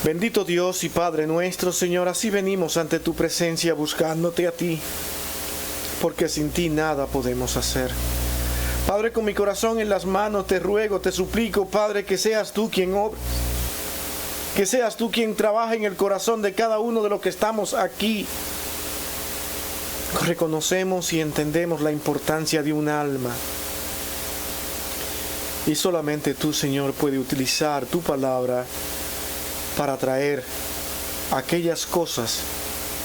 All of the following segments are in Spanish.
Bendito Dios y Padre nuestro, Señor, así venimos ante tu presencia buscándote a ti, porque sin ti nada podemos hacer. Padre, con mi corazón en las manos te ruego, te suplico, Padre, que seas tú quien obres, que seas tú quien trabaja en el corazón de cada uno de los que estamos aquí. Reconocemos y entendemos la importancia de un alma. Y solamente tú, Señor, puedes utilizar tu palabra para traer aquellas cosas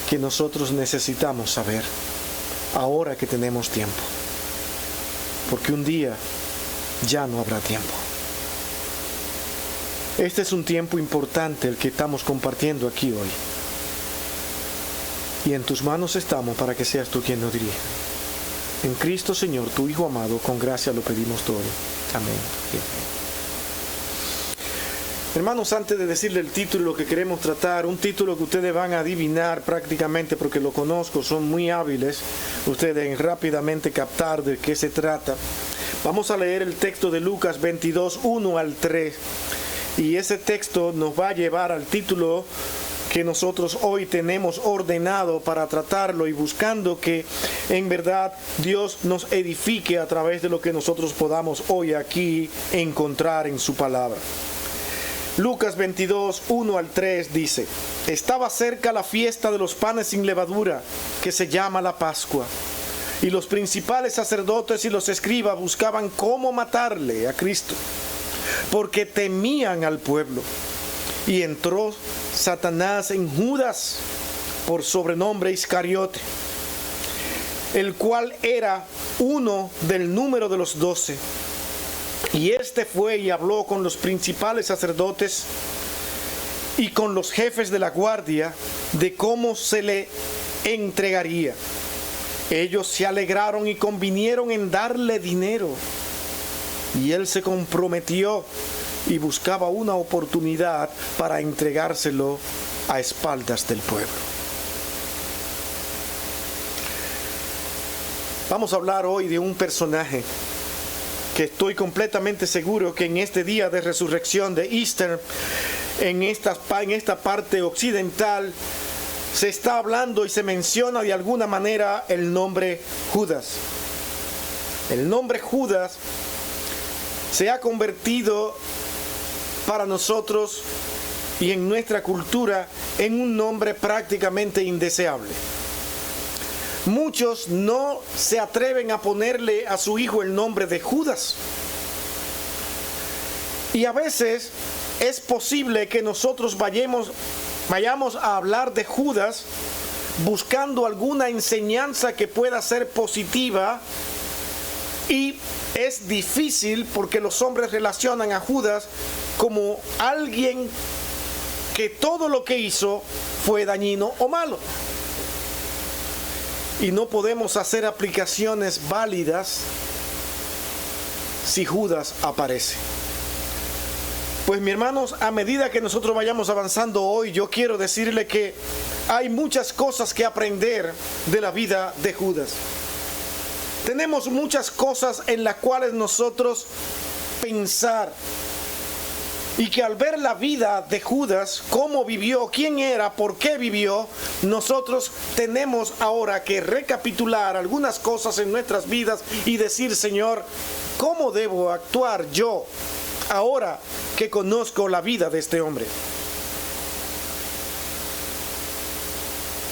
que nosotros necesitamos saber, ahora que tenemos tiempo. Porque un día ya no habrá tiempo. Este es un tiempo importante el que estamos compartiendo aquí hoy. Y en tus manos estamos para que seas tú quien nos dirija. En Cristo, Señor, tu Hijo amado, con gracia lo pedimos todo. Amén. Hermanos, antes de decirle el título que queremos tratar, un título que ustedes van a adivinar prácticamente porque lo conozco, son muy hábiles ustedes en rápidamente captar de qué se trata. Vamos a leer el texto de Lucas 22, 1 al 3. Y ese texto nos va a llevar al título que nosotros hoy tenemos ordenado para tratarlo y buscando que en verdad Dios nos edifique a través de lo que nosotros podamos hoy aquí encontrar en su palabra. Lucas 22, 1 al 3 dice: Estaba cerca la fiesta de los panes sin levadura, que se llama la Pascua, y los principales sacerdotes y los escribas buscaban cómo matarle a Cristo, porque temían al pueblo. Y entró Satanás en Judas, por sobrenombre Iscariote, el cual era uno del número de los 12. Y este fue y habló con los principales sacerdotes y con los jefes de la guardia de cómo se le entregaría. Ellos se alegraron y convinieron en darle dinero. Y él se comprometió y buscaba una oportunidad para entregárselo a espaldas del pueblo. Vamos a hablar hoy de un personaje que estoy completamente seguro que en este día de resurrección de Easter, en esta parte occidental, se está hablando y se menciona de alguna manera el nombre Judas. El nombre Judas se ha convertido para nosotros y en nuestra cultura en un nombre prácticamente indeseable. Muchos no se atreven a ponerle a su hijo el nombre de Judas. Y a veces es posible que nosotros vayamos a hablar de Judas buscando alguna enseñanza que pueda ser positiva, y es difícil porque los hombres relacionan a Judas como alguien que todo lo que hizo fue dañino o malo. Y no podemos hacer aplicaciones válidas si Judas aparece. Pues mis hermanos, a medida que nosotros vayamos avanzando hoy, yo quiero decirle que hay muchas cosas que aprender de la vida de Judas. Tenemos muchas cosas en las cuales nosotros pensar. Y que al ver la vida de Judas, cómo vivió, quién era, por qué vivió, nosotros tenemos ahora que recapitular algunas cosas en nuestras vidas y decir: Señor, ¿cómo debo actuar yo ahora que conozco la vida de este hombre?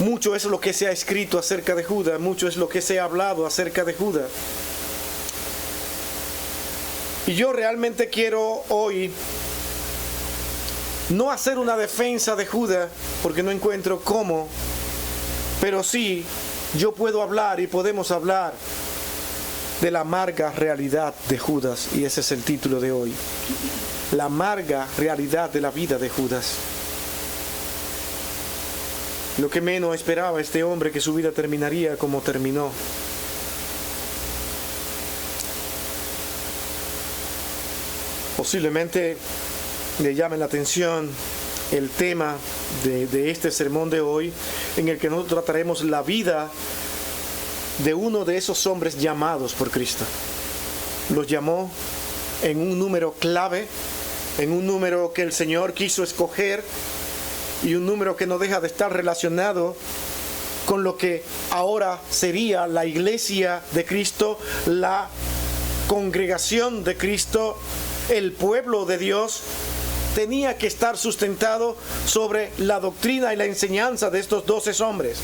Mucho es lo que se ha escrito acerca de Judas, mucho es lo que se ha hablado acerca de Judas. Y yo realmente quiero hoy no hacer una defensa de Judas, porque no encuentro cómo, pero sí yo puedo hablar y podemos hablar de la amarga realidad de Judas, y ese es el título de hoy: la amarga realidad de la vida de Judas. Lo que menos esperaba este hombre, que su vida terminaría como terminó. Posiblemente le llame la atención el tema de este sermón de hoy, en el que nosotros trataremos la vida de uno de esos hombres llamados por Cristo. Los llamó en un número clave, en un número que el Señor quiso escoger y un número que no deja de estar relacionado con lo que ahora sería la iglesia de Cristo, la congregación de Cristo, el pueblo de Dios, tenía que estar sustentado sobre la doctrina y la enseñanza de estos 12 hombres.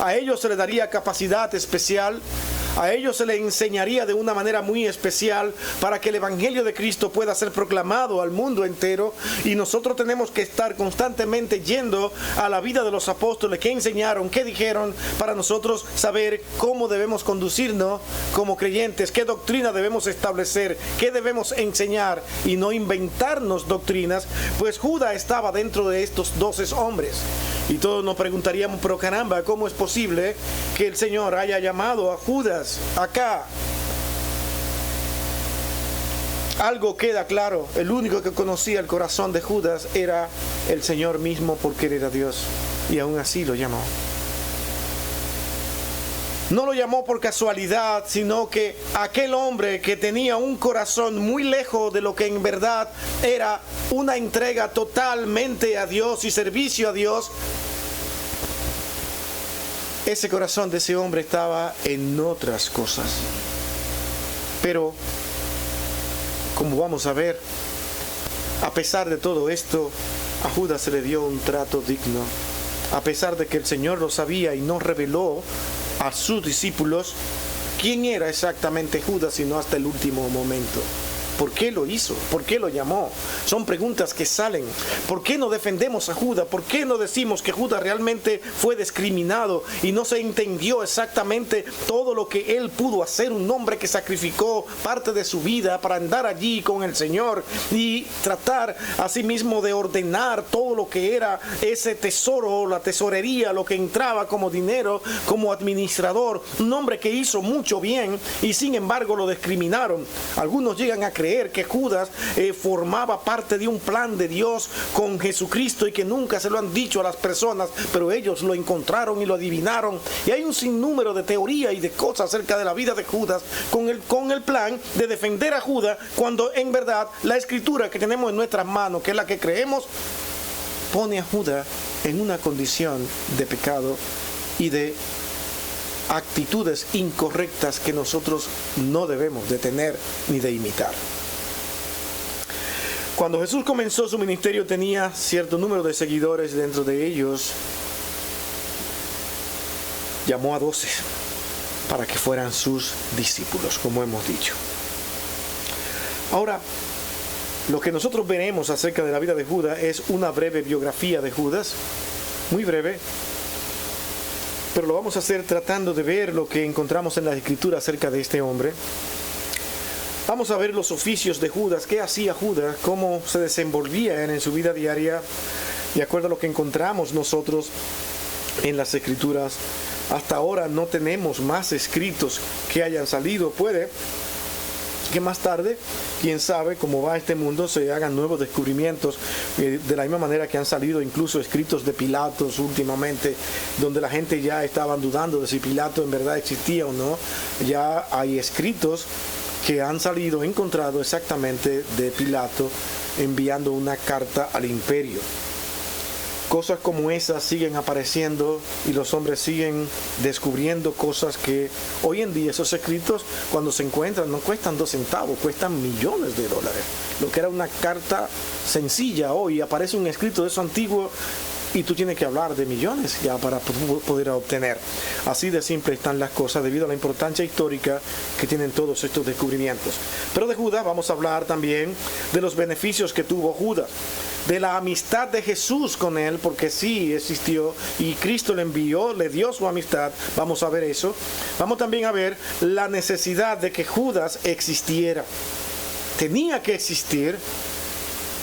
A ellos se les daría capacidad especial, a ellos se les enseñaría de una manera muy especial para que el Evangelio de Cristo pueda ser proclamado al mundo entero, y nosotros tenemos que estar constantemente yendo a la vida de los apóstoles, qué enseñaron, qué dijeron, para nosotros saber cómo debemos conducirnos como creyentes, qué doctrina debemos establecer, qué debemos enseñar y no inventarnos doctrinas, pues Judas estaba dentro de estos 12 hombres. Y todos nos preguntaríamos, pero caramba, ¿cómo es posible que el Señor haya llamado a Judas acá? Algo queda claro, el único que conocía el corazón de Judas era el Señor mismo, porque él era Dios, y aún así lo llamó. No lo llamó por casualidad, sino que aquel hombre que tenía un corazón muy lejos de lo que en verdad era una entrega totalmente a Dios y servicio a Dios, ese corazón de ese hombre estaba en otras cosas. Pero, como vamos a ver, a pesar de todo esto, a Judas se le dio un trato digno. A pesar de que el Señor lo sabía y no reveló a sus discípulos quién era exactamente Judas, sino hasta el último momento. ¿Por qué lo hizo? ¿Por qué lo llamó? Son preguntas que salen. ¿Por qué no defendemos a Judas? ¿Por qué no decimos que Judas realmente fue discriminado y no se entendió exactamente todo lo que él pudo hacer? Un hombre que sacrificó parte de su vida para andar allí con el Señor y tratar a sí mismo de ordenar todo lo que era ese tesoro, la tesorería, lo que entraba como dinero, como administrador. Un hombre que hizo mucho bien y sin embargo lo discriminaron. Algunos llegan a creer que Judas formaba parte de un plan de Dios con Jesucristo y que nunca se lo han dicho a las personas, pero ellos lo encontraron y lo adivinaron. Y hay un sinnúmero de teorías y de cosas acerca de la vida de Judas con el plan de defender a Judas, cuando en verdad la escritura que tenemos en nuestras manos, que es la que creemos, pone a Judas en una condición de pecado y de actitudes incorrectas que nosotros no debemos de tener ni de imitar. Cuando Jesús comenzó su ministerio tenía cierto número de seguidores. Dentro de ellos llamó a 12 para que fueran sus discípulos, como hemos dicho. Ahora, lo que nosotros veremos acerca de la vida de Judas es una breve biografía de Judas, muy breve, pero lo vamos a hacer tratando de ver lo que encontramos en la Escritura acerca de este hombre. Vamos a ver los oficios de Judas, qué hacía Judas, cómo se desenvolvía en su vida diaria, de acuerdo a lo que encontramos nosotros en las Escrituras. Hasta ahora no tenemos más escritos que hayan salido. Puede que más tarde, quién sabe cómo va este mundo, se hagan nuevos descubrimientos, de la misma manera que han salido incluso escritos de Pilatos últimamente, donde la gente ya estaban dudando de si Pilato en verdad existía o no. Ya hay escritos que han salido, encontrado exactamente de Pilato enviando una carta al imperio. Cosas como esas siguen apareciendo y los hombres siguen descubriendo cosas que hoy en día esos escritos, cuando se encuentran, no cuestan 2 centavos, cuestan millones de dólares. Lo que era una carta sencilla, hoy aparece un escrito de eso antiguo y tú tienes que hablar de millones ya para poder obtener. Así de simple están las cosas debido a la importancia histórica que tienen todos estos descubrimientos. Pero de Judas vamos a hablar también de los beneficios que tuvo Judas, de la amistad de Jesús con él, porque sí existió y Cristo le envió, le dio su amistad. Vamos a ver eso. Vamos también a ver la necesidad de que Judas existiera. Tenía que existir.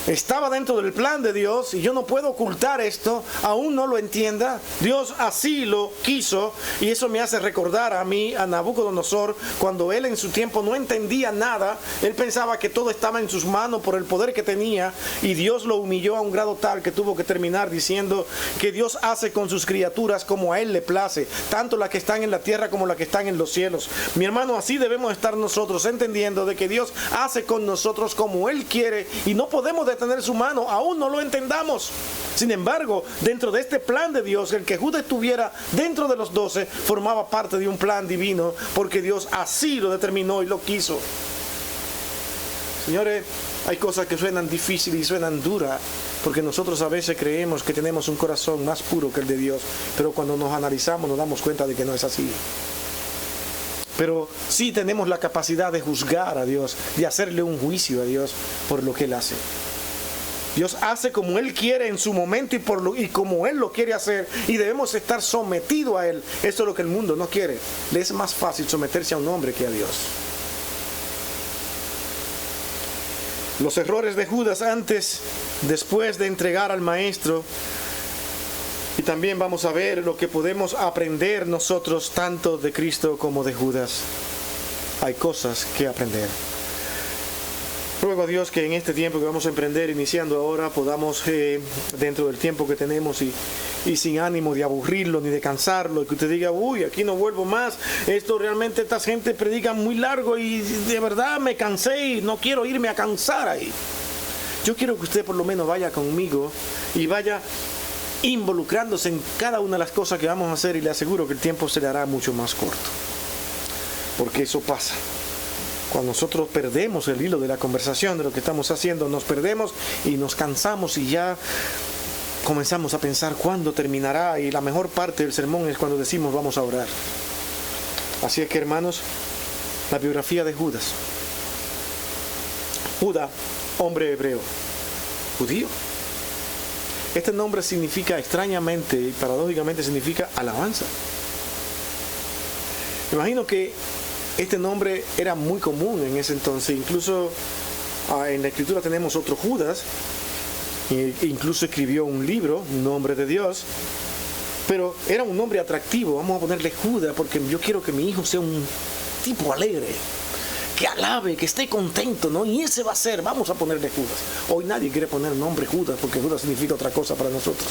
Estaba dentro del plan de Dios y yo no puedo ocultar esto, aún no lo entienda. Dios así lo quiso y eso me hace recordar a mí, a Nabucodonosor, cuando él en su tiempo no entendía nada. Él pensaba que todo estaba en sus manos por el poder que tenía y Dios lo humilló a un grado tal que tuvo que terminar diciendo que Dios hace con sus criaturas como a él le place, tanto las que están en la tierra como las que están en los cielos. Mi hermano, así debemos estar nosotros, entendiendo de que Dios hace con nosotros como él quiere y no podemos detener su mano, aún no lo entendamos. Sin embargo, dentro de este plan de Dios, el que Judas estuviera dentro de los 12 formaba parte de un plan divino, porque Dios así lo determinó y lo quiso. Señores, hay cosas que suenan difíciles y suenan duras, porque nosotros a veces creemos que tenemos un corazón más puro que el de Dios, pero cuando nos analizamos nos damos cuenta de que no es así. Pero sí tenemos la capacidad de juzgar a Dios, de hacerle un juicio a Dios por lo que Él hace. Dios hace como Él quiere en su momento y como Él lo quiere hacer, y debemos estar sometidos a Él. Eso es lo que el mundo no quiere. Le es más fácil someterse a un hombre que a Dios. Los errores de Judas antes, después de entregar al Maestro, y también vamos a ver lo que podemos aprender nosotros tanto de Cristo como de Judas. Hay cosas que aprender. Ruego a Dios que en este tiempo que vamos a emprender, iniciando ahora, podamos, dentro del tiempo que tenemos y sin ánimo de aburrirlo ni de cansarlo, y que usted diga, uy, aquí no vuelvo más, esto realmente esta gente predica muy largo y de verdad me cansé y no quiero irme a cansar ahí. Yo quiero que usted por lo menos vaya conmigo y vaya involucrándose en cada una de las cosas que vamos a hacer, y le aseguro que el tiempo se le hará mucho más corto. Porque eso pasa. Cuando nosotros perdemos el hilo de la conversación, de lo que estamos haciendo, nos perdemos y nos cansamos y ya comenzamos a pensar cuándo terminará, y la mejor parte del sermón es cuando decimos vamos a orar. Así es que, hermanos, la biografía de Judas. Judas, hombre hebreo, judío. Este nombre significa, extrañamente y paradójicamente, significa alabanza. Me imagino que este nombre era muy común en ese entonces. Incluso en la Escritura tenemos otro Judas, incluso escribió un libro, Nombre de Dios, pero era un nombre atractivo. Vamos a ponerle Judas porque yo quiero que mi hijo sea un tipo alegre, que alabe, que esté contento, ¿no? Y ese va a ser, vamos a ponerle Judas. Hoy nadie quiere poner el nombre Judas porque Judas significa otra cosa para nosotros.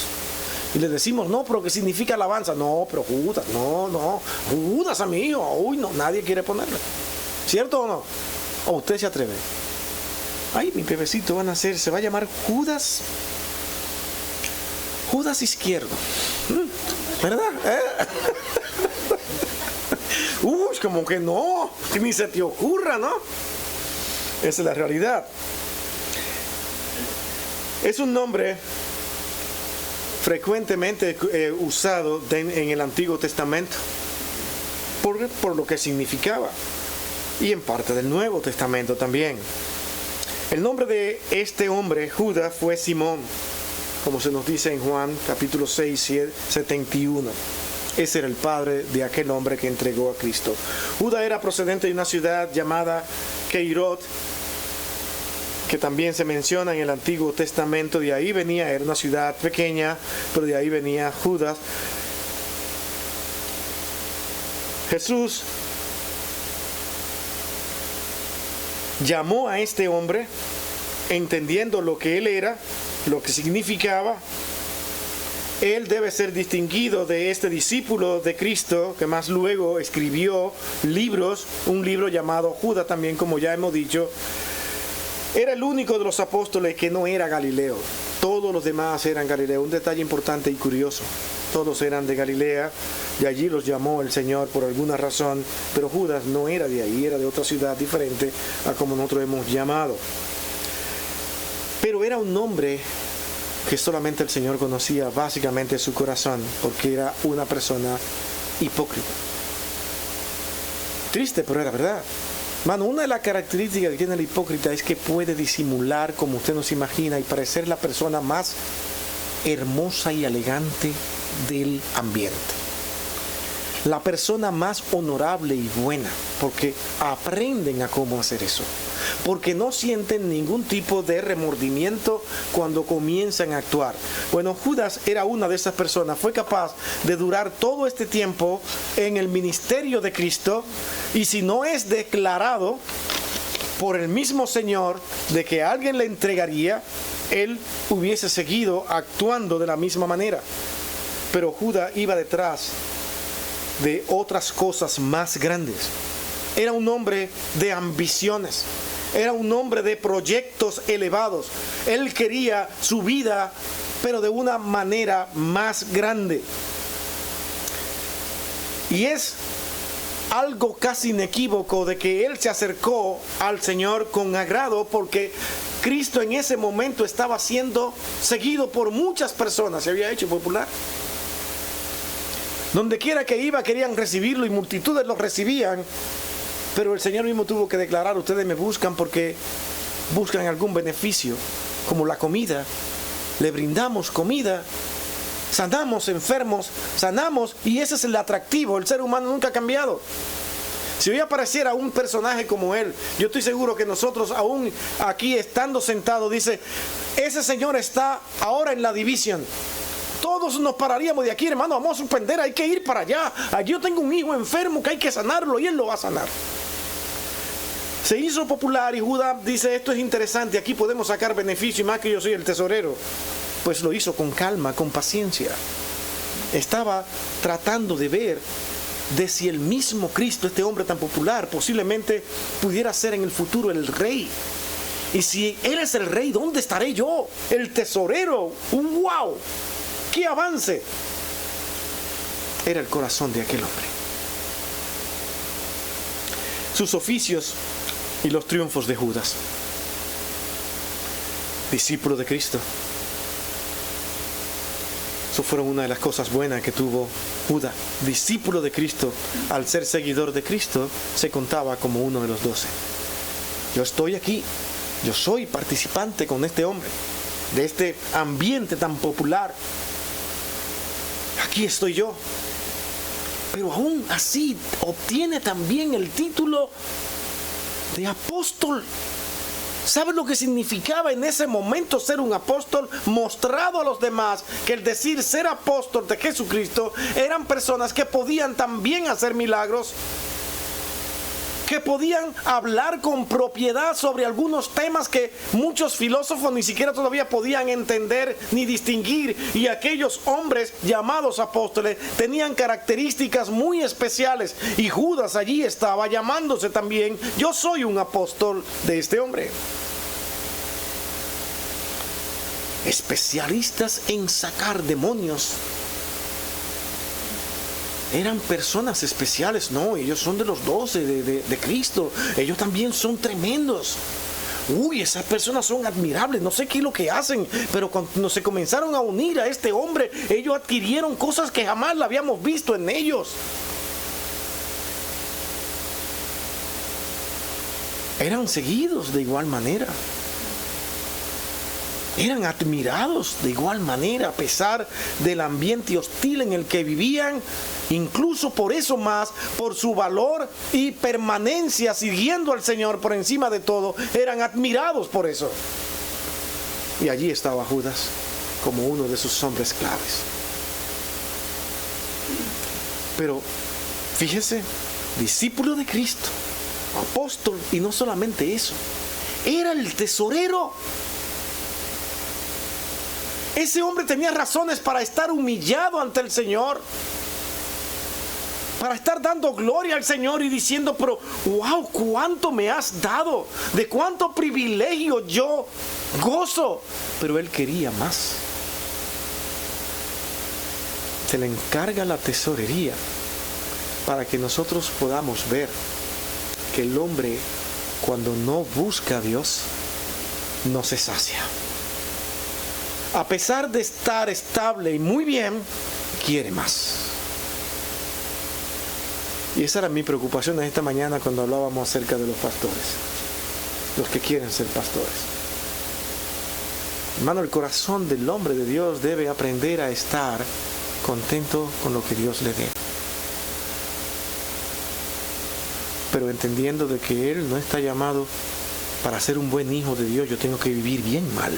Y le decimos, no, pero que significa alabanza. No, pero Judas, no, Judas a mi hijo. Uy, no, nadie quiere ponerle. ¿Cierto o no? ¿O usted se atreve? Ay, mi bebecito va a nacer, se va a llamar Judas. Judas izquierdo. ¿Verdad? Uy, como que no, que ni se te ocurra, ¿no? Esa es la realidad. Es un nombre frecuentemente usado en el Antiguo Testamento por lo que significaba, y en parte del Nuevo Testamento también. El nombre de este hombre, Judas, fue Simón, como se nos dice en Juan capítulo 6, 71. Ese era el padre de aquel hombre que entregó a Cristo. Judas era procedente de una ciudad llamada Keirot, que también se menciona en el Antiguo Testamento. De ahí venía, era una ciudad pequeña, pero de ahí venía Judas. Jesús llamó a este hombre, entendiendo lo que él era, lo que significaba. Él debe ser distinguido de este discípulo de Cristo, que más luego escribió libros, un libro llamado Judas también, como ya hemos dicho. Era el único de los apóstoles que no era galileo. Todos los demás eran galileos. Un detalle importante y curioso. Todos eran de Galilea, y allí los llamó el Señor por alguna razón, pero Judas no era de ahí, era de otra ciudad diferente a como nosotros hemos llamado. Pero era un hombre que solamente el Señor conocía básicamente su corazón, porque era una persona hipócrita. Triste, pero era verdad. Mano, una de las características que tiene el hipócrita es que puede disimular como usted no se imagina y parecer la persona más hermosa y elegante del ambiente. La persona más honorable y buena, porque aprenden a cómo hacer eso. Porque no sienten ningún tipo de remordimiento cuando comienzan a actuar. Bueno, Judas era una de esas personas. Fue capaz de durar todo este tiempo en el ministerio de Cristo, y si no es declarado por el mismo Señor de que alguien le entregaría, él hubiese seguido actuando de la misma manera. Pero Judas iba detrás de otras cosas más grandes. Era un hombre de ambiciones. era un hombre de proyectos elevados. Él quería su vida, pero de una manera más grande. Y es algo casi inequívoco de que él se acercó al Señor con agrado, porque Cristo en ese momento estaba siendo seguido por muchas personas, se había hecho popular. Donde quiera que iba querían recibirlo y multitudes lo recibían, pero el Señor mismo tuvo que declarar: ustedes me buscan porque buscan algún beneficio, como la comida. Le brindamos comida, sanamos enfermos, sanamos, y ese es el atractivo. El ser humano nunca ha cambiado. Si hoy apareciera un personaje como él, yo estoy seguro que nosotros, aún aquí estando sentados, dice: ese señor está ahora en la división. Todos nos pararíamos de aquí: hermano, vamos a suspender, hay que ir para allá. Allí yo tengo un hijo enfermo que hay que sanarlo y él lo va a sanar. Se hizo popular y Judas dice: esto es interesante, aquí podemos sacar beneficio, y más que yo soy el tesorero. Pues lo hizo con calma, con paciencia. Estaba tratando de ver de si el mismo Cristo, este hombre tan popular, posiblemente pudiera ser en el futuro el rey. Y si él es el rey, ¿dónde estaré yo? El tesorero. ¡Wow! ¡Qué avance! Era el corazón de aquel hombre. Sus oficios y los triunfos de Judas. Discípulo de Cristo. Eso fueron una de las cosas buenas que tuvo Judas. Discípulo de Cristo. Al ser seguidor de Cristo, se contaba como uno de los 12. Yo estoy aquí. Yo soy participante con este hombre, de este ambiente tan popular. Aquí estoy yo. Pero aún así obtiene también el título de apóstol. ¿Sabe lo que significaba en ese momento ser un apóstol? Mostrado a los demás que el decir ser apóstol de Jesucristo eran personas que podían también hacer milagros, que podían hablar con propiedad sobre algunos temas que muchos filósofos ni siquiera todavía podían entender ni distinguir. Y aquellos hombres llamados apóstoles tenían características muy especiales. Y Judas allí estaba llamándose también: yo soy un apóstol de este hombre. Especialistas en sacar demonios. Eran personas especiales. No, ellos son de los 12 de Cristo. Ellos también son tremendos. Uy, esas personas son admirables. No sé qué es lo que hacen, pero cuando se comenzaron a unir a este hombre, ellos adquirieron cosas que jamás la habíamos visto en ellos. Eran seguidos de igual manera. Eran admirados de igual manera, a pesar del ambiente hostil en el que vivían. Incluso por eso más, por su valor y permanencia sirviendo al Señor por encima de todo, eran admirados por eso. Y allí estaba Judas como uno de sus hombres claves. Pero fíjese, discípulo de Cristo, apóstol, y no solamente eso, era el tesorero. Ese hombre tenía razones para estar humillado ante el Señor, para estar dando gloria al Señor y diciendo: pero wow, cuánto me has dado, de cuánto privilegio yo gozo. Pero él quería más. Se le encarga la tesorería para que nosotros podamos ver que el hombre, cuando no busca a Dios, no se sacia. A pesar de estar estable y muy bien, quiere más. Y esa era mi preocupación esta mañana cuando hablábamos acerca de los pastores, los que quieren ser pastores. Hermano, el corazón del hombre de Dios debe aprender a estar contento con lo que Dios le dé, pero entendiendo de que él no está llamado para ser un buen hijo de Dios. Yo tengo que vivir bien mal.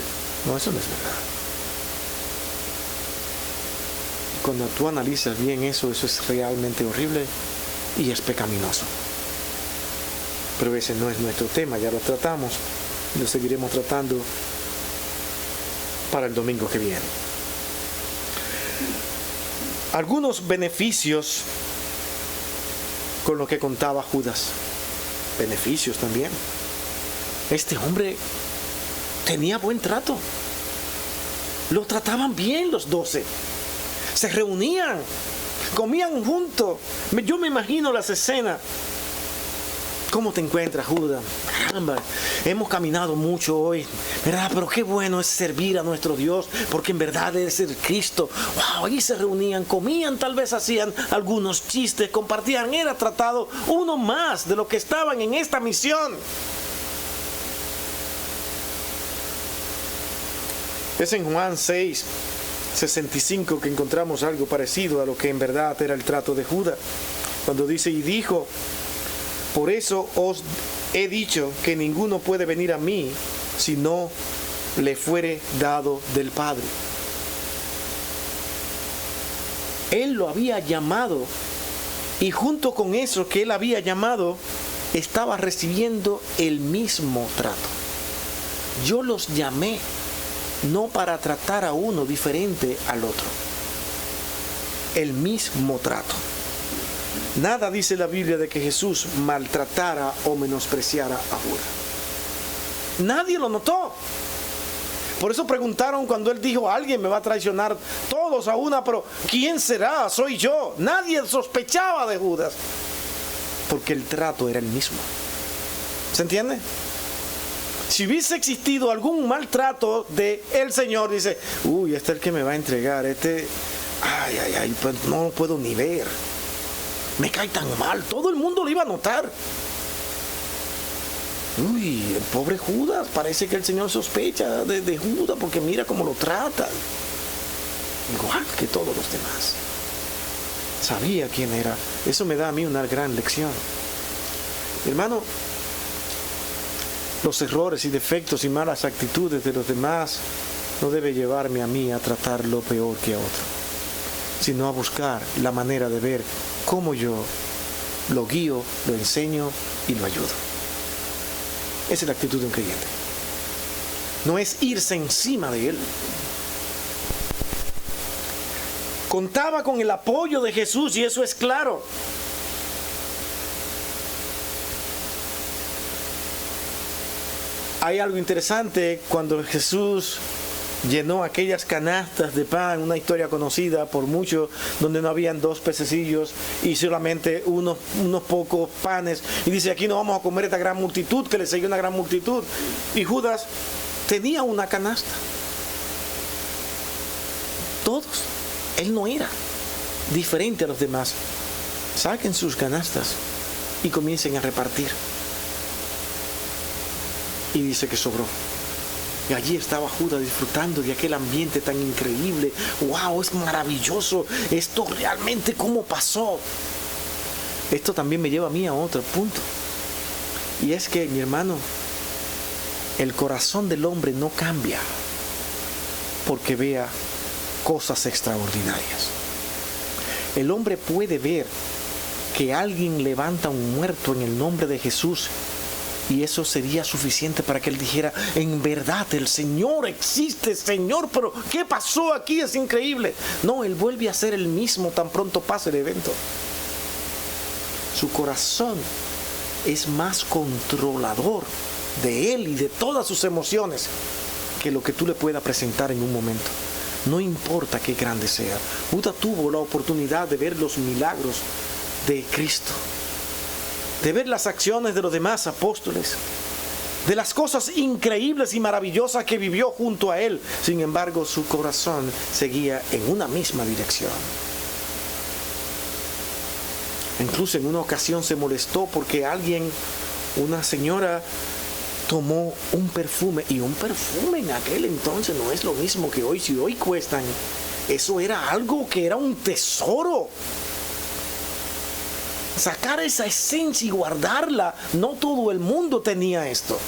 No, eso no es verdad. Cuando tú analizas bien eso es realmente horrible y es pecaminoso. Pero ese no es nuestro tema, ya lo tratamos y lo seguiremos tratando para el domingo que viene. Algunos beneficios con lo que contaba Judas. Beneficios también. este hombre tenía buen trato. Lo trataban bien los 12. Se reunían, comían juntos. Yo me imagino las escenas. ¿Cómo te encuentras, Judas? Caramba, hemos caminado mucho hoy, ¿verdad? Pero qué bueno es servir a nuestro Dios, porque en verdad es el Cristo. Wow, ahí se reunían, comían, tal vez hacían algunos chistes, compartían. Era tratado uno más de lo que estaban en esta misión. Es en Juan 6:65 que encontramos algo parecido a lo que en verdad era el trato de Judas. Cuando dice, y dijo, por eso os he dicho que ninguno puede venir a mí si no le fuere dado del Padre. Él lo había llamado, y junto con eso que él había llamado, estaba recibiendo el mismo trato. Yo los llamé no para tratar a uno diferente al otro. El mismo trato. Nada dice la Biblia de que Jesús maltratara o menospreciara a Judas. Nadie lo notó. Por eso preguntaron cuando él dijo, alguien me va a traicionar, todos a una, pero ¿quién será? Soy yo. Nadie sospechaba de Judas, porque el trato era el mismo. ¿Se entiende? Si hubiese existido algún maltrato de el Señor, dice, uy, este es el que me va a entregar, pues no lo puedo ni ver. Me cae tan mal, todo el mundo lo iba a notar. Uy, el pobre Judas, parece que el Señor sospecha de Judas porque mira cómo lo trata. Igual que todos los demás. Sabía quién era. Eso me da a mí una gran lección. Hermano, los errores y defectos y malas actitudes de los demás no debe llevarme a mí a tratarlo peor que a otro, sino a buscar la manera de ver cómo yo lo guío, lo enseño y lo ayudo. Esa es la actitud de un creyente. No es irse encima de él. Contaba con el apoyo de Jesús y eso es claro. Hay algo interesante cuando Jesús llenó aquellas canastas de pan, una historia conocida por muchos, donde no habían 2 pececillos y solamente unos pocos panes. Y dice, aquí no vamos a comer esta gran multitud, que le seguía una gran multitud. Y Judas tenía una canasta. Todos. Él no era diferente a los demás. Saquen sus canastas y comiencen a repartir. Y dice que sobró. Y allí estaba Judas disfrutando de aquel ambiente tan increíble. ¡Wow! Es maravilloso. Esto realmente, ¿cómo pasó? Esto también me lleva a mí a otro punto. Y es que, mi hermano, el corazón del hombre no cambia porque vea cosas extraordinarias. El hombre puede ver que alguien levanta a un muerto en el nombre de Jesús, y eso sería suficiente para que él dijera, en verdad el Señor existe, Señor, pero ¿qué pasó aquí? Es increíble. No, él vuelve a ser el mismo tan pronto pase el evento. Su corazón es más controlador de él y de todas sus emociones que lo que tú le puedas presentar en un momento. No importa qué grande sea. Judas tuvo la oportunidad de ver los milagros de Cristo, de ver las acciones de los demás apóstoles, de las cosas increíbles y maravillosas que vivió junto a él. Sin embargo, su corazón seguía en una misma dirección. Incluso en una ocasión se molestó porque una señora, tomó un perfume, y un perfume en aquel entonces no es lo mismo que hoy. Si hoy cuestan, eso era algo que era un tesoro. Sacar esa esencia y guardarla, no todo el mundo tenía esto.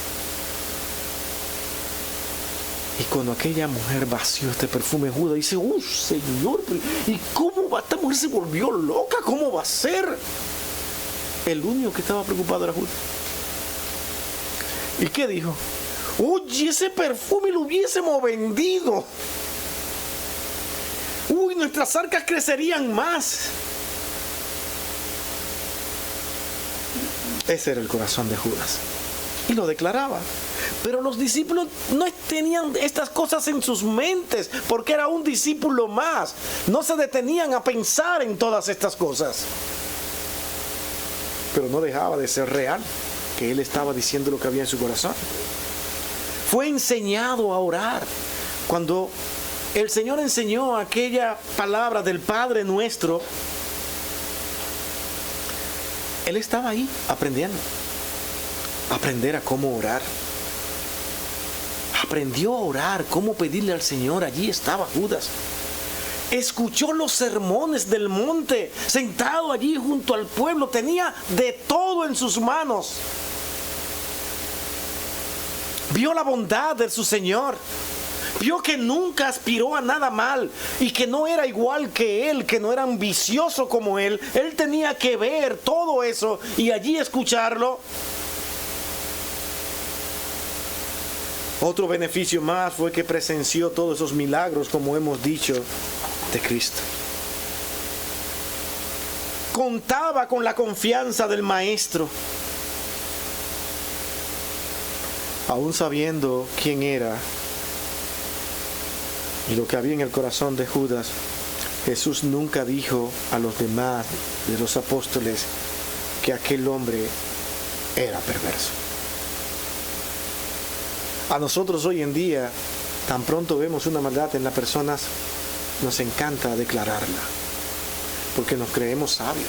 Y cuando aquella mujer vació este perfume, Judas dice, Señor, ¿y cómo va? Esta mujer se volvió loca, ¿cómo va a ser? El único que estaba preocupado era Judas. ¿Y qué dijo? Oye, ese perfume lo hubiésemos vendido. Uy, nuestras arcas crecerían más. Ese era el corazón de Judas. y lo declaraba. Pero los discípulos no tenían estas cosas en sus mentes, porque era un discípulo más. No se detenían a pensar en todas estas cosas. Pero no dejaba de ser real, que él estaba diciendo lo que había en su corazón. Fue enseñado a orar. Cuando el Señor enseñó aquella palabra del Padre Nuestro, él estaba ahí aprendiendo. Aprender a cómo orar. Aprendió a orar, cómo pedirle al Señor. Allí estaba Judas. Escuchó los sermones del monte, sentado allí junto al pueblo. Tenía de todo en sus manos. Vio la bondad de su Señor. Vio que nunca aspiró a nada mal y que no era igual que él, que no era ambicioso como él. Él tenía que ver todo eso y allí escucharlo. Otro beneficio más fue que presenció todos esos milagros, como hemos dicho, de Cristo. Contaba con la confianza del Maestro. Aún sabiendo quién era y lo que había en el corazón de Judas, Jesús nunca dijo a los demás de los apóstoles que aquel hombre era perverso. A nosotros hoy en día, tan pronto vemos una maldad en las personas, nos encanta declararla, porque nos creemos sabios.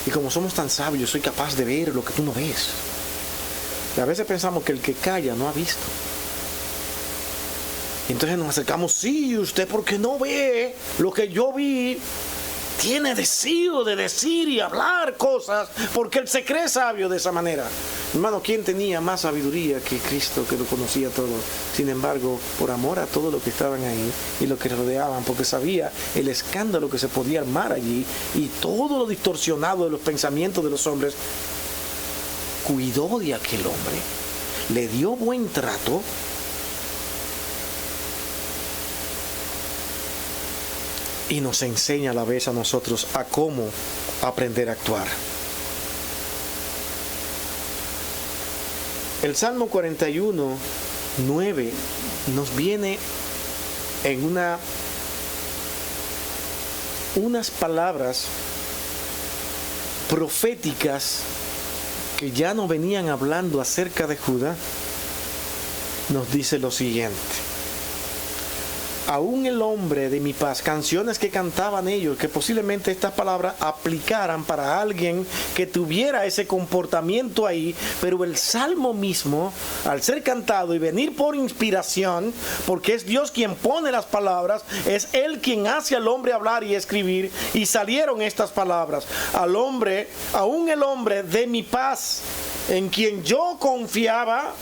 Y como somos tan sabios, soy capaz de ver lo que tú no ves. Y a veces pensamos que el que calla no ha visto. Y entonces nos acercamos, sí, usted porque no ve lo que yo vi. Tiene deseo de decir y hablar cosas porque él se cree sabio de esa manera. Hermano, ¿quién tenía más sabiduría que Cristo, que lo conocía todo? Sin embargo, por amor a todo lo que estaban ahí y lo que rodeaban, porque sabía el escándalo que se podía armar allí y todo lo distorsionado de los pensamientos de los hombres, cuidó de aquel hombre, le dio buen trato. Y nos enseña a la vez a nosotros a cómo aprender a actuar. El Salmo 41, 9 nos viene en unas palabras proféticas que ya no venían hablando acerca de Judá. Nos dice lo siguiente: aún el hombre de mi paz, canciones que cantaban ellos, que posiblemente estas palabras aplicaran para alguien que tuviera ese comportamiento ahí, pero el salmo mismo, al ser cantado y venir por inspiración, porque es Dios quien pone las palabras, es Él quien hace al hombre hablar y escribir, y salieron estas palabras: al hombre, aún el hombre de mi paz, en quien yo confiaba,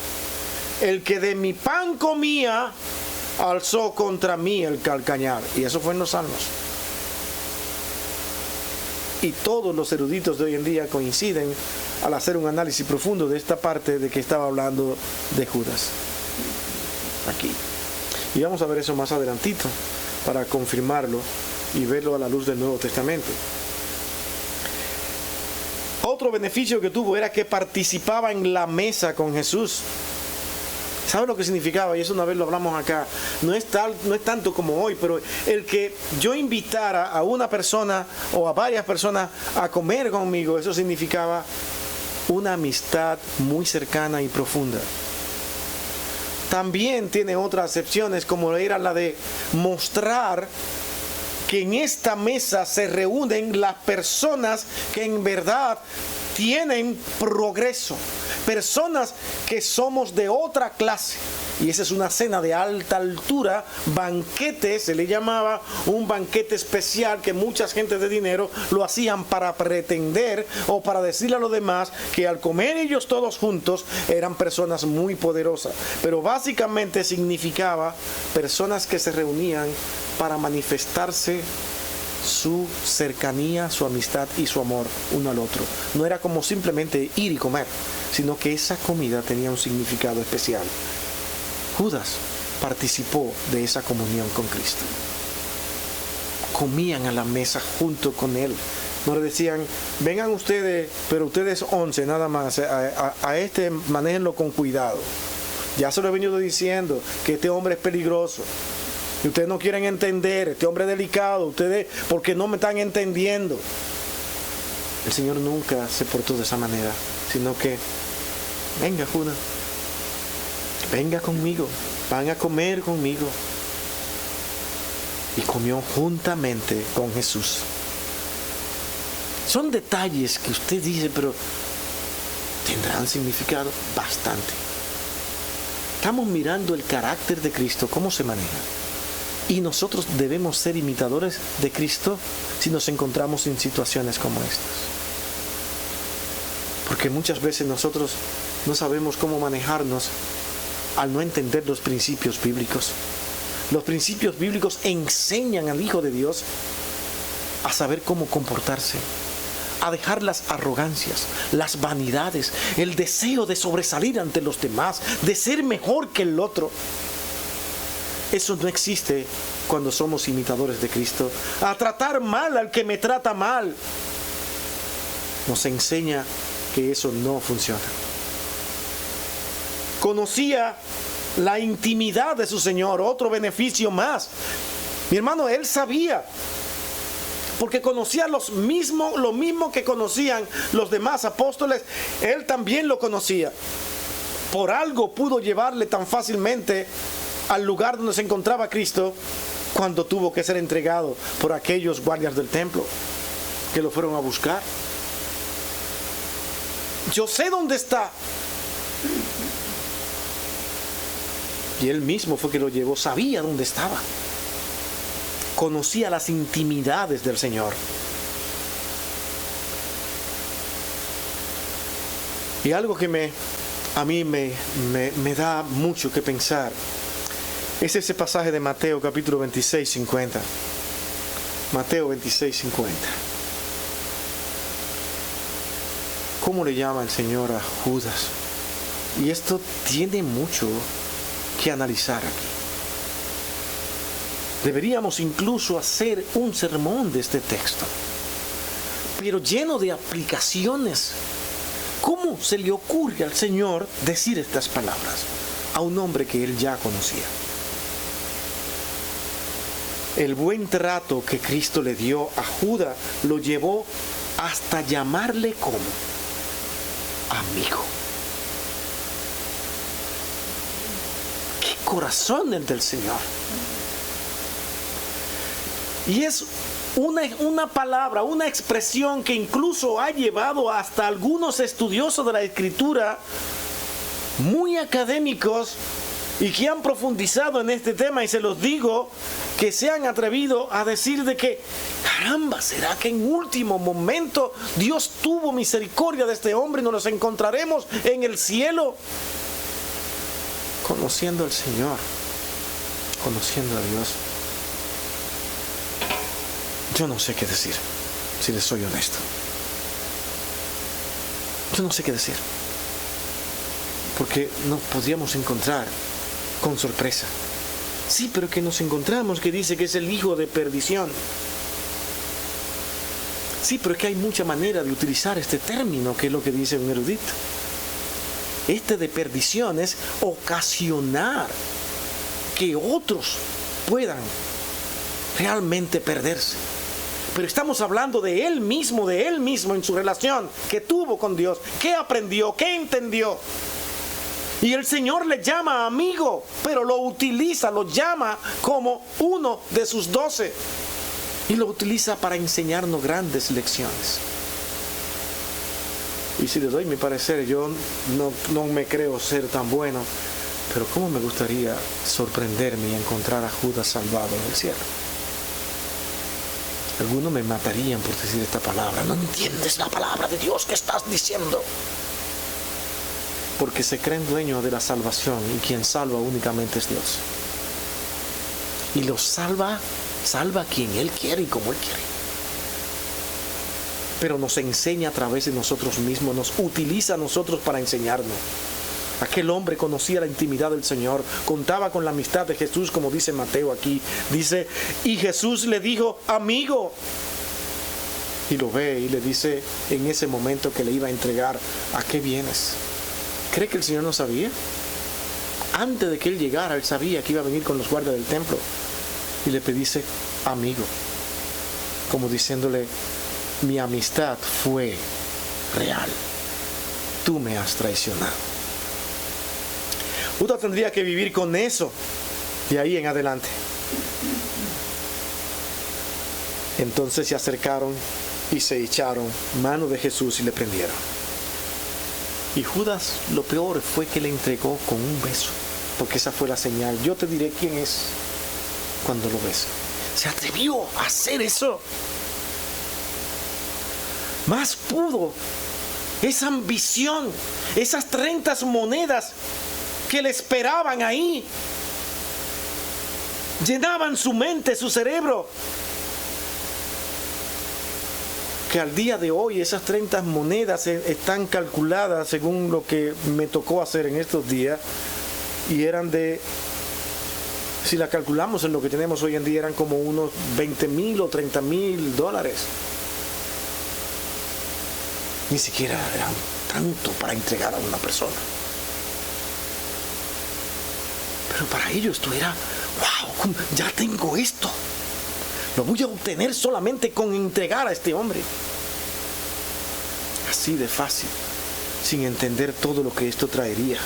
el que de mi pan comía, alzó contra mí el calcañar. Y eso fue en los Salmos. Y todos los eruditos de hoy en día coinciden al hacer un análisis profundo de esta parte de que estaba hablando de Judas. Aquí. Y vamos a ver eso más adelantito para confirmarlo y verlo a la luz del Nuevo Testamento. Otro beneficio que tuvo era que participaba en la mesa con Jesús. ¿Sabe lo que significaba? Y eso una vez lo hablamos acá. No es tanto como hoy, pero el que yo invitara a una persona o a varias personas a comer conmigo, eso significaba una amistad muy cercana y profunda. También tiene otras acepciones, como era la de mostrar que en esta mesa se reúnen las personas que en verdad tienen progreso, personas que somos de otra clase. Y esa es una cena de alta altura, banquete, se le llamaba un banquete especial que muchas gentes de dinero lo hacían para pretender o para decirle a los demás que al comer ellos todos juntos eran personas muy poderosas. Pero básicamente significaba personas que se reunían para manifestarse su cercanía, su amistad y su amor uno al otro. No era como simplemente ir y comer, sino que esa comida tenía un significado especial. Judas participó de esa comunión con Cristo. Comían a la mesa junto con Él. nos le decían, vengan ustedes, pero ustedes 11 nada más, a este manéjenlo con cuidado. Ya se lo he venido diciendo, que este hombre es peligroso. Y ustedes no quieren entender, este hombre es delicado, ustedes porque no me están entendiendo. El Señor nunca se portó de esa manera, sino que, venga Judas, venga conmigo, van a comer conmigo. Y comió juntamente con Jesús. Son detalles que usted dice, pero ¿tendrán significado? Bastante. Estamos mirando el carácter de Cristo, cómo se maneja. Y nosotros debemos ser imitadores de Cristo si nos encontramos en situaciones como estas. Porque muchas veces nosotros no sabemos cómo manejarnos al no entender los principios bíblicos. Los principios bíblicos enseñan al Hijo de Dios a saber cómo comportarse, a dejar las arrogancias, las vanidades, el deseo de sobresalir ante los demás, de ser mejor que el otro. Eso no existe cuando somos imitadores de Cristo. A tratar mal al que me trata mal. Nos enseña que eso no funciona. Conocía la intimidad de su Señor, otro beneficio más. Mi hermano, él sabía, porque conocía lo mismo que conocían los demás apóstoles, él también lo conocía. Por algo pudo llevarle tan fácilmente al lugar donde se encontraba Cristo cuando tuvo que ser entregado por aquellos guardias del templo que lo fueron a buscar. Yo sé dónde está. Y él mismo fue que lo llevó, sabía dónde estaba. Conocía las intimidades del Señor. Y algo que a mí me da mucho que pensar es ese pasaje de Mateo capítulo 26, 50. Mateo 26, 50. ¿Cómo le llama el Señor a Judas? Y esto tiene mucho que analizar aquí. Deberíamos incluso hacer un sermón de este texto, pero lleno de aplicaciones. ¿Cómo se le ocurre al Señor decir estas palabras a un hombre que él ya conocía? El buen trato que Cristo le dio a Judas lo llevó hasta llamarle como amigo. ¡Qué corazón el del Señor! Y es una palabra, una expresión que incluso ha llevado hasta algunos estudiosos de la Escritura, muy académicos, y que han profundizado en este tema, y se los digo, que se han atrevido a decir de que, caramba, ¿será que en último momento Dios tuvo misericordia de este hombre y nos encontraremos en el cielo? Conociendo al Señor, conociendo a Dios, yo no sé qué decir, si les soy honesto. Yo no sé qué decir, porque nos podríamos encontrar con sorpresa. Sí, pero que nos encontramos que dice que es el hijo de perdición. Sí, pero es que hay mucha manera de utilizar este término, que es lo que dice un erudito. Este de perdición es ocasionar que otros puedan realmente perderse. Pero estamos hablando de él mismo en su relación que tuvo con Dios, que aprendió, que entendió. Y el Señor le llama amigo, pero lo utiliza, lo llama como uno de sus 12. Y lo utiliza para enseñarnos grandes lecciones. Y si le doy mi parecer, yo no me creo ser tan bueno, pero cómo me gustaría sorprenderme y encontrar a Judas salvado en el cielo. Algunos me matarían por decir esta palabra. No entiendes la palabra de Dios que estás diciendo. Porque se creen dueños de la salvación y quien salva únicamente es Dios. Y los salva a quien Él quiere y como Él quiere. Pero nos enseña a través de nosotros mismos, nos utiliza a nosotros para enseñarnos. Aquel hombre conocía la intimidad del Señor, contaba con la amistad de Jesús, como dice Mateo aquí. Dice, y Jesús le dijo, amigo. y lo ve y le dice en ese momento que le iba a entregar: ¿a qué vienes? ¿Cree que el Señor no sabía? Antes de que él llegara, él sabía que iba a venir con los guardias del templo. Y le dice: amigo, como diciéndole: mi amistad fue real, tú me has traicionado. Judas tendría que vivir con eso de ahí en adelante. Entonces se acercaron y se echaron mano de Jesús y le prendieron. Y Judas, lo peor fue que le entregó con un beso, porque esa fue la señal: yo te diré quién es cuando lo ves. Se atrevió a hacer eso. Más pudo. Esa ambición, esas 30 monedas que le esperaban ahí, llenaban su mente, su cerebro. Que al día de hoy esas 30 monedas están calculadas según lo que me tocó hacer en estos días, y eran de, si la calculamos en lo que tenemos hoy en día, eran como unos 20,000 o 30,000 dólares. Ni siquiera eran tanto para entregar a una persona. Pero para ellos esto era: wow, ya tengo esto. Lo voy a obtener solamente con entregar a este hombre. Así de fácil, sin entender todo lo que esto traería.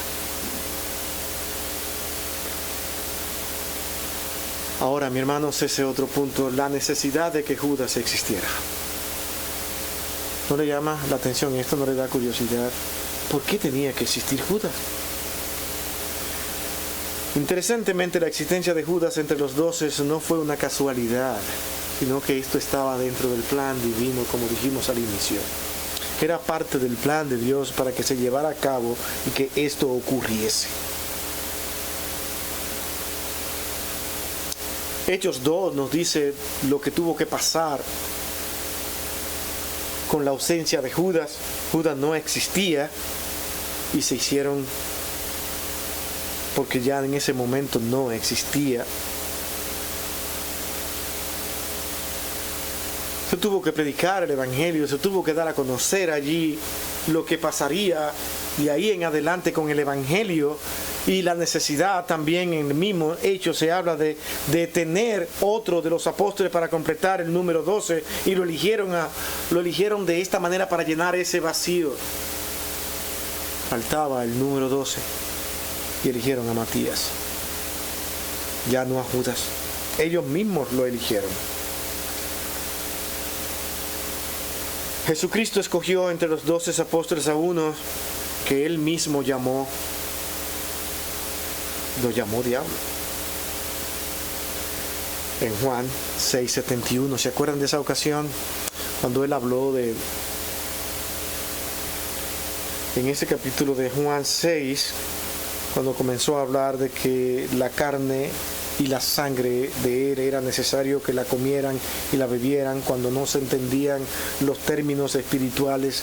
Ahora, mi hermanos, ese otro punto, la necesidad de que Judas existiera. ¿No le llama la atención esto? ¿No le da curiosidad? ¿Por qué tenía que existir Judas? Interesantemente, la existencia de Judas entre los 12 no fue una casualidad, sino que esto estaba dentro del plan divino, como dijimos al inicio. Era parte del plan de Dios para que se llevara a cabo y que esto ocurriese. Hechos 2 nos dice lo que tuvo que pasar con la ausencia de Judas. Judas no existía y se hicieron, porque ya en ese momento no existía. Se tuvo que predicar el Evangelio, se tuvo que dar a conocer allí lo que pasaría de ahí en adelante con el Evangelio. Y la necesidad también, en el mismo hecho se habla de tener otro de los apóstoles para completar el número 12, y lo eligieron de esta manera para llenar ese vacío. Faltaba el número 12 y eligieron a Matías, ya no a Judas. Ellos mismos lo eligieron. Jesucristo escogió entre los 12 apóstoles a uno que él mismo llamó. Lo llamó diablo. En Juan 6:71, ¿se acuerdan de esa ocasión? Cuando él habló en ese capítulo de Juan 6, cuando comenzó a hablar de que la carne y la sangre de él era necesario que la comieran y la bebieran, cuando no se entendían los términos espirituales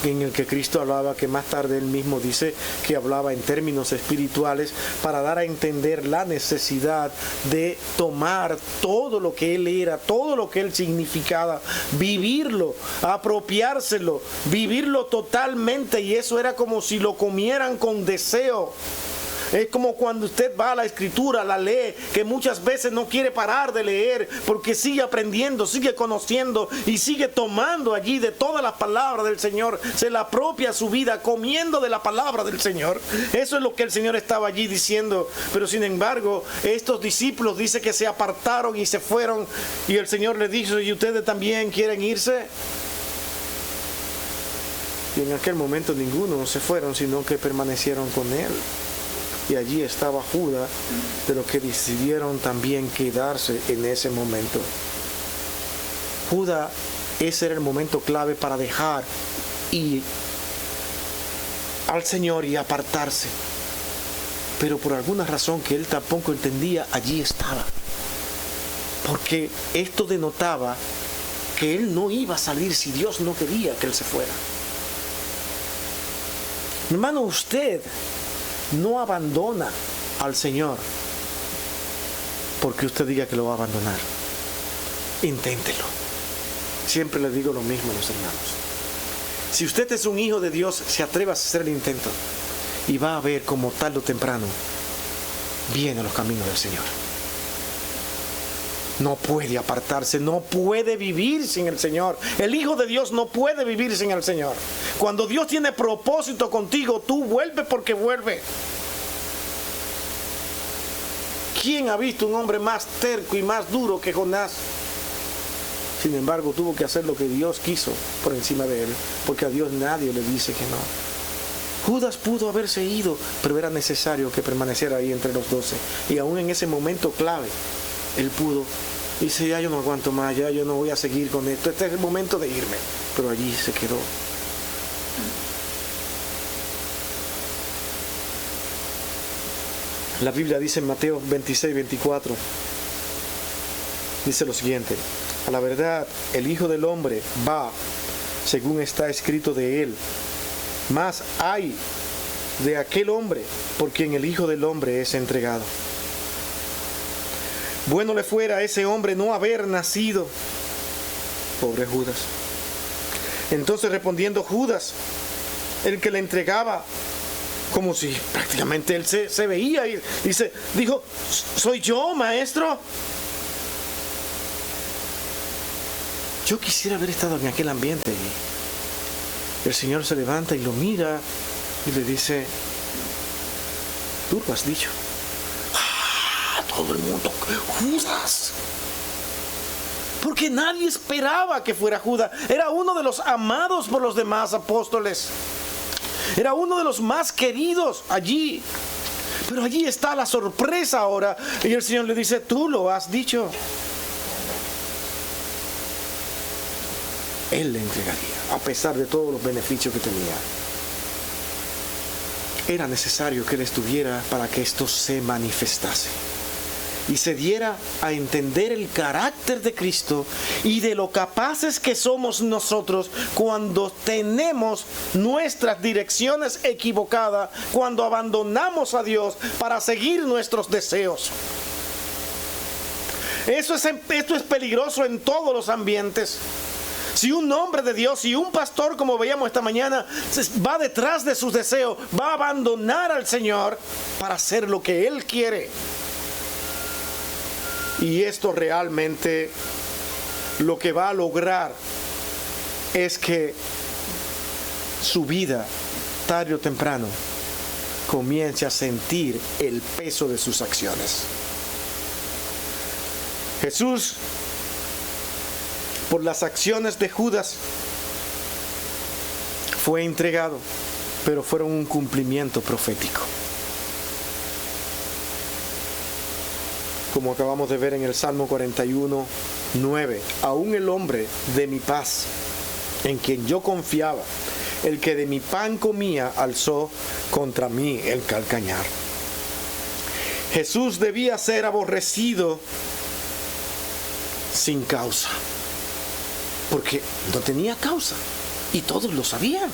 en el que Cristo hablaba, que más tarde él mismo dice que hablaba en términos espirituales, para dar a entender la necesidad de tomar todo lo que él era, todo lo que él significaba, vivirlo, apropiárselo, vivirlo totalmente. Y eso era como si lo comieran con deseo. Es como cuando usted va a la escritura, la lee, que muchas veces no quiere parar de leer porque sigue aprendiendo, sigue conociendo y sigue tomando allí de todas las palabras del Señor. Se la apropia su vida comiendo de la palabra del Señor. Eso es lo que el Señor estaba allí diciendo. Pero sin embargo, estos discípulos dice que se apartaron y se fueron, y el Señor les dijo: ¿y ustedes también quieren irse? Y en aquel momento ninguno se fueron, sino que permanecieron con él. Y allí estaba Judas, de los que decidieron también quedarse en ese momento. Judas, ese era el momento clave para dejar ir al Señor y apartarse. Pero por alguna razón que él tampoco entendía, allí estaba. Porque esto denotaba que él no iba a salir si Dios no quería que él se fuera. Hermano, usted no abandona al Señor porque usted diga que lo va a abandonar. Inténtelo. siempre les digo lo mismo a los hermanos. Si usted es un hijo de Dios, se atreva a hacer el intento y va a ver como tarde o temprano vienen los caminos del Señor. No puede apartarse, no puede vivir sin el Señor. El Hijo de Dios no puede vivir sin el Señor. Cuando Dios tiene propósito contigo, tú vuelves porque vuelve. ¿Quién ha visto un hombre más terco y más duro que Jonás? Sin embargo, tuvo que hacer lo que Dios quiso por encima de él, porque a Dios nadie le dice que no. Judas pudo haberse ido, pero era necesario que permaneciera ahí entre los 12. Y aún en ese momento clave, él pudo, dice, ya yo no aguanto más, ya yo no voy a seguir con esto, este es el momento de irme. Pero allí se quedó. La Biblia dice en Mateo 26, 24, dice lo siguiente: a la verdad, el Hijo del Hombre va, según está escrito de él, mas ay de aquel hombre por quien el Hijo del Hombre es entregado. Bueno le fuera a ese hombre no haber nacido. Pobre Judas. Entonces respondiendo Judas, el que le entregaba, como si prácticamente él se veía y dijo, ¿soy yo, maestro? Yo quisiera haber estado en aquel ambiente. Y el Señor se levanta y lo mira y le dice, tú lo has dicho. Todo el mundo, Judas. Porque nadie esperaba que fuera Judas. Era uno de los amados por los demás apóstoles. Era uno de los más queridos allí. Pero allí está la sorpresa ahora. Y el Señor le dice, tú lo has dicho. Él le entregaría, a pesar de todos los beneficios que tenía. Era necesario que Él estuviera para que esto se manifestase y se diera a entender el carácter de Cristo y de lo capaces que somos nosotros cuando tenemos nuestras direcciones equivocadas, cuando abandonamos a Dios para seguir nuestros deseos. Esto es peligroso en todos los ambientes. Si un hombre de Dios, si un pastor, como veíamos esta mañana, va detrás de sus deseos, va a abandonar al Señor para hacer lo que Él quiere. Y esto realmente lo que va a lograr es que su vida, tarde o temprano, comience a sentir el peso de sus acciones. Jesús, por las acciones de Judas, fue entregado, pero fueron un cumplimiento profético. Como acabamos de ver en el Salmo 41, 9, aún el hombre de mi paz, en quien yo confiaba, el que de mi pan comía, alzó contra mí el calcañar. Jesús debía ser aborrecido sin causa, porque no tenía causa y todos lo sabían.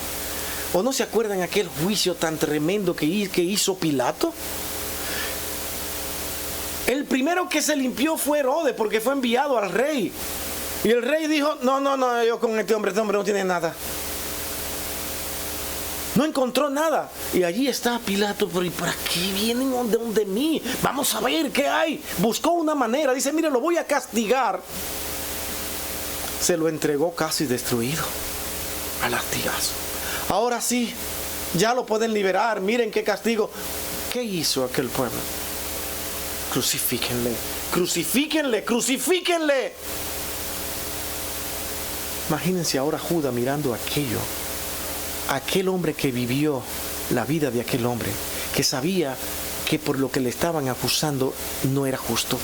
¿O no se acuerdan aquel juicio tan tremendo que hizo Pilato? El primero que se limpió fue Herodes, porque fue enviado al rey. Y el rey dijo, no, yo con este hombre no tiene nada. No encontró nada. Y allí está Pilato, pero ¿y para qué vienen donde mí? Vamos a ver qué hay. Buscó una manera, dice, mire, lo voy a castigar. Se lo entregó casi destruido, a latigazo. Ahora sí, ya lo pueden liberar. Miren qué castigo. ¿Qué hizo aquel pueblo? Crucifíquenle, crucifíquenle, crucifíquenle. Imagínense ahora Judas mirando aquel hombre que vivió la vida de aquel hombre, que sabía que por lo que le estaban acusando no era justo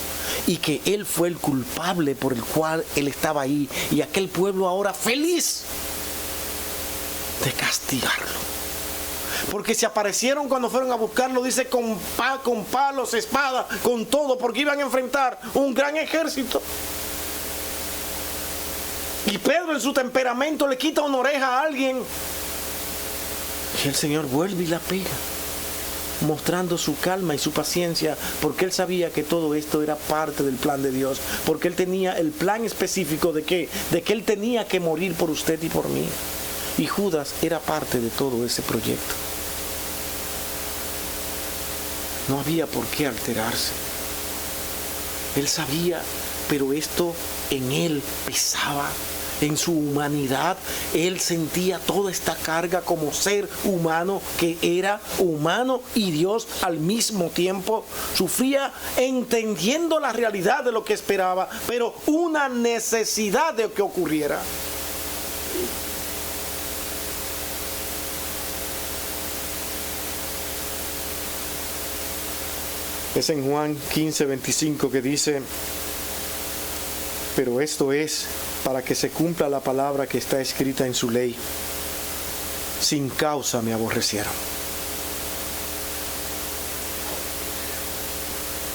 y que él fue el culpable por el cual él estaba ahí, y aquel pueblo ahora feliz de castigarlo. Porque se aparecieron cuando fueron a buscarlo, dice, con palos, espadas, con todo, porque iban a enfrentar un gran ejército. Y Pedro, en su temperamento, le quita una oreja a alguien. Y el Señor vuelve y la pega. mostrando su calma y su paciencia, porque él sabía que todo esto era parte del plan de Dios, porque él tenía el plan específico de que él tenía que morir por usted y por mí. Y Judas era parte de todo ese proyecto. No había por qué alterarse. Él sabía, pero esto en él pesaba. En su humanidad, él sentía toda esta carga como ser humano, que era humano y Dios al mismo tiempo. Sufría entendiendo la realidad de lo que esperaba, pero una necesidad de que ocurriera. Es en Juan 15:25 que dice: pero esto es para que se cumpla la palabra que está escrita en su ley. Sin causa me aborrecieron.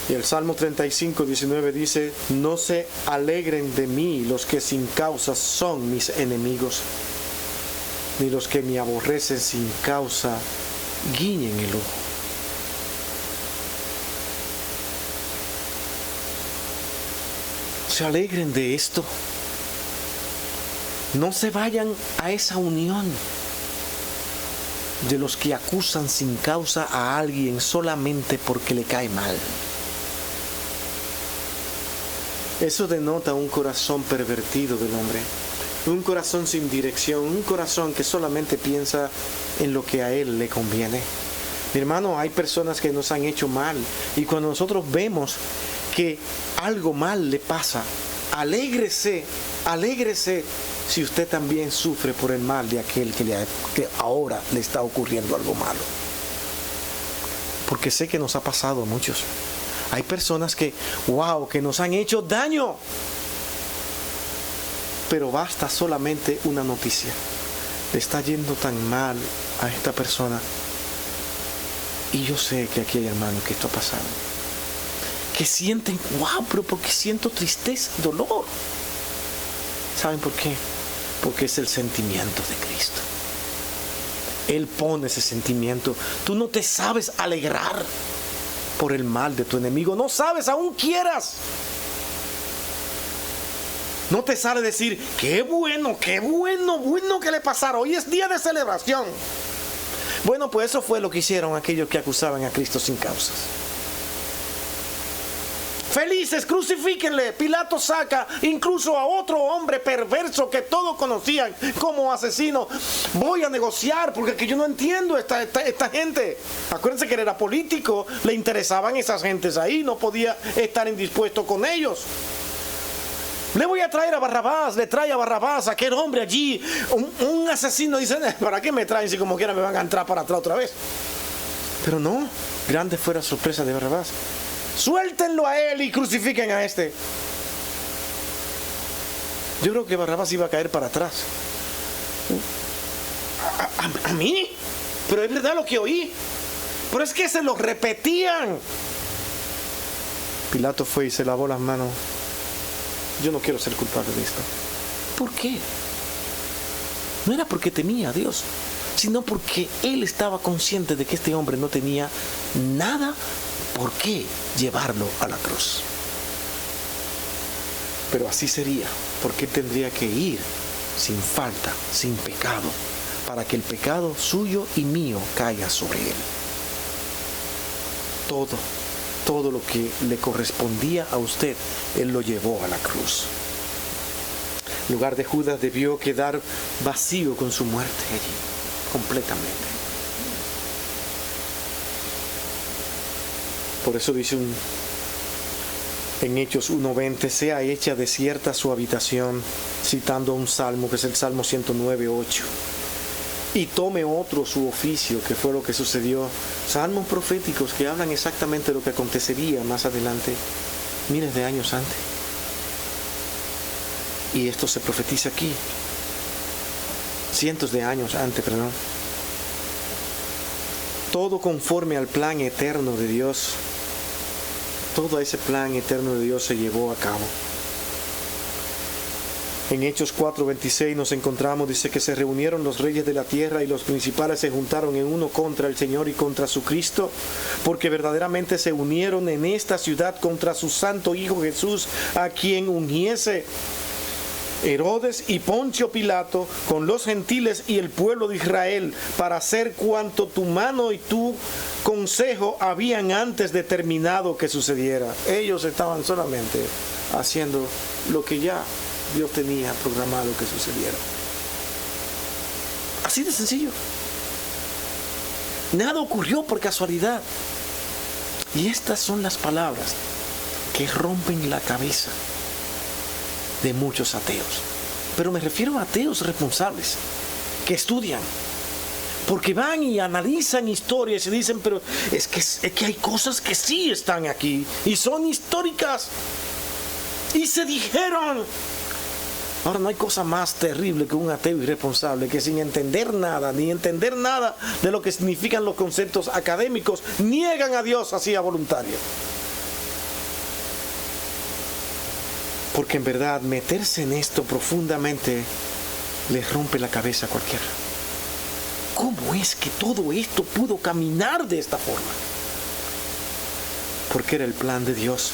Y el Salmo 35:19 dice: no se alegren de mí los que sin causa son mis enemigos, ni los que me aborrecen sin causa guiñen el ojo. Se alegren de esto. No se vayan a esa unión de los que acusan sin causa a alguien solamente porque le cae mal. Eso denota un corazón pervertido del hombre, un corazón sin dirección, un corazón que solamente piensa en lo que a él le conviene. Mi hermano, hay personas que nos han hecho mal, y cuando nosotros vemos que algo mal le pasa, alégrese si usted también sufre por el mal de aquel que ahora le está ocurriendo algo malo. Porque sé que nos ha pasado a muchos. Hay personas que nos han hecho daño. Pero basta solamente una noticia: le está yendo tan mal a esta persona, y yo sé que aquí hay hermanos que esto ha pasado, que sienten, pero porque siento tristeza, dolor. ¿Saben por qué? Porque es el sentimiento de Cristo. Él pone ese sentimiento. Tú no te sabes alegrar por el mal de tu enemigo. No sabes, aún quieras. No te sabe decir: qué bueno que le pasara. Hoy es día de celebración. Bueno, pues eso fue lo que hicieron aquellos que acusaban a Cristo sin causas. Felices, crucifíquenle. Pilato saca incluso a otro hombre perverso que todos conocían como asesino. Voy a negociar porque que yo no entiendo esta gente. Acuérdense que él era político, le interesaban esas gentes ahí, no podía estar indispuesto con ellos. Le voy a traer a Barrabás, le trae a Barrabás, aquel hombre allí, un asesino. Dice: ¿para qué me traen si como quiera me van a entrar para atrás otra vez? Pero no, grande fue la sorpresa de Barrabás. Suéltenlo a él y crucifiquen a este. Yo creo que Barrabás iba a caer para atrás. ¿A mí? Pero es verdad lo que oí. Pero es que se lo repetían. Pilato fue y se lavó las manos. Yo no quiero ser culpable de esto. ¿Por qué? No era porque temía a Dios, sino porque él estaba consciente de que este hombre no tenía nada por qué llevarlo a la cruz. Pero así sería, porque él tendría que ir sin falta, sin pecado, para que el pecado suyo y mío caiga sobre él. Todo lo que le correspondía a usted, él lo llevó a la cruz. El lugar de Judas debió quedar vacío con su muerte allí, completamente. Por eso dice en Hechos 1:20: sea hecha desierta su habitación, citando un salmo que es el Salmo 109:8. Y tome otro su oficio, que fue lo que sucedió. Salmos proféticos que hablan exactamente de lo que acontecería más adelante, miles de años antes. Y esto se profetiza aquí, cientos de años antes, perdón. Todo conforme al plan eterno de Dios. Todo ese plan eterno de Dios se llevó a cabo. En Hechos 4:26 nos encontramos, dice que se reunieron los reyes de la tierra y los principales se juntaron en uno contra el Señor y contra su Cristo, porque verdaderamente se unieron en esta ciudad contra su santo Hijo Jesús, a quien ungiese Herodes y Poncio Pilato con los gentiles y el pueblo de Israel, para hacer cuanto tu mano y tu consejo habían antes determinado que sucediera. Ellos estaban solamente haciendo lo que ya Dios tenía programado que sucediera. Así de sencillo. Nada ocurrió por casualidad. Y estas son las palabras que rompen la cabeza de muchos ateos. Pero me refiero a ateos responsables, que estudian, porque van y analizan historias y dicen, pero es que hay cosas que sí están aquí y son históricas y se dijeron. Ahora, no hay cosa más terrible que un ateo irresponsable que sin entender nada, ni entender nada de lo que significan los conceptos académicos, niegan a Dios así a voluntario. Porque en verdad meterse en esto profundamente les rompe la cabeza a cualquiera. ¿Cómo es que todo esto pudo caminar de esta forma? Porque era el plan de Dios.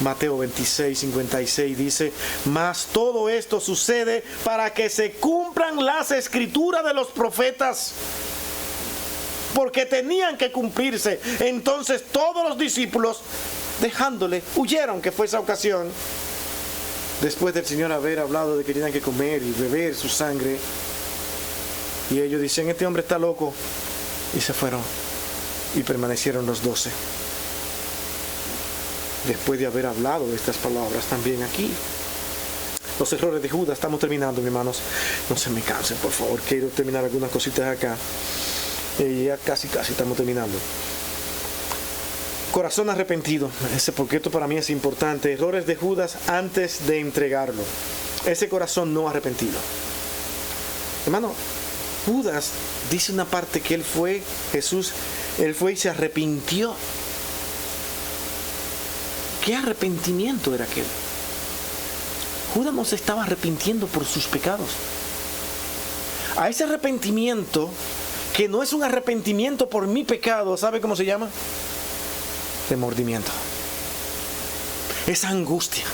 Mateo 26:56 dice, mas todo esto sucede para que se cumplan las escrituras de los profetas, porque tenían que cumplirse. Entonces todos los discípulos, dejándole, huyeron, que fue esa ocasión, después del Señor haber hablado de que tenían que comer y beber su sangre. Y ellos dicen, este hombre está loco, y se fueron y permanecieron los 12. Después de haber hablado de estas palabras también aquí. Los errores de Judas. Estamos terminando, mis hermanos. No se me cansen, por favor. Quiero terminar algunas cositas acá. Ya casi estamos terminando. Corazón arrepentido. Porque esto para mí es importante. Errores de Judas antes de entregarlo. Ese corazón no arrepentido. Hermano, Judas dice una parte que él fue y se arrepintió. ¿Qué arrepentimiento era aquel? Judas no se estaba arrepintiendo por sus pecados. A ese arrepentimiento, que no es un arrepentimiento por mi pecado, ¿sabe cómo se llama? Remordimiento. Esa angustia,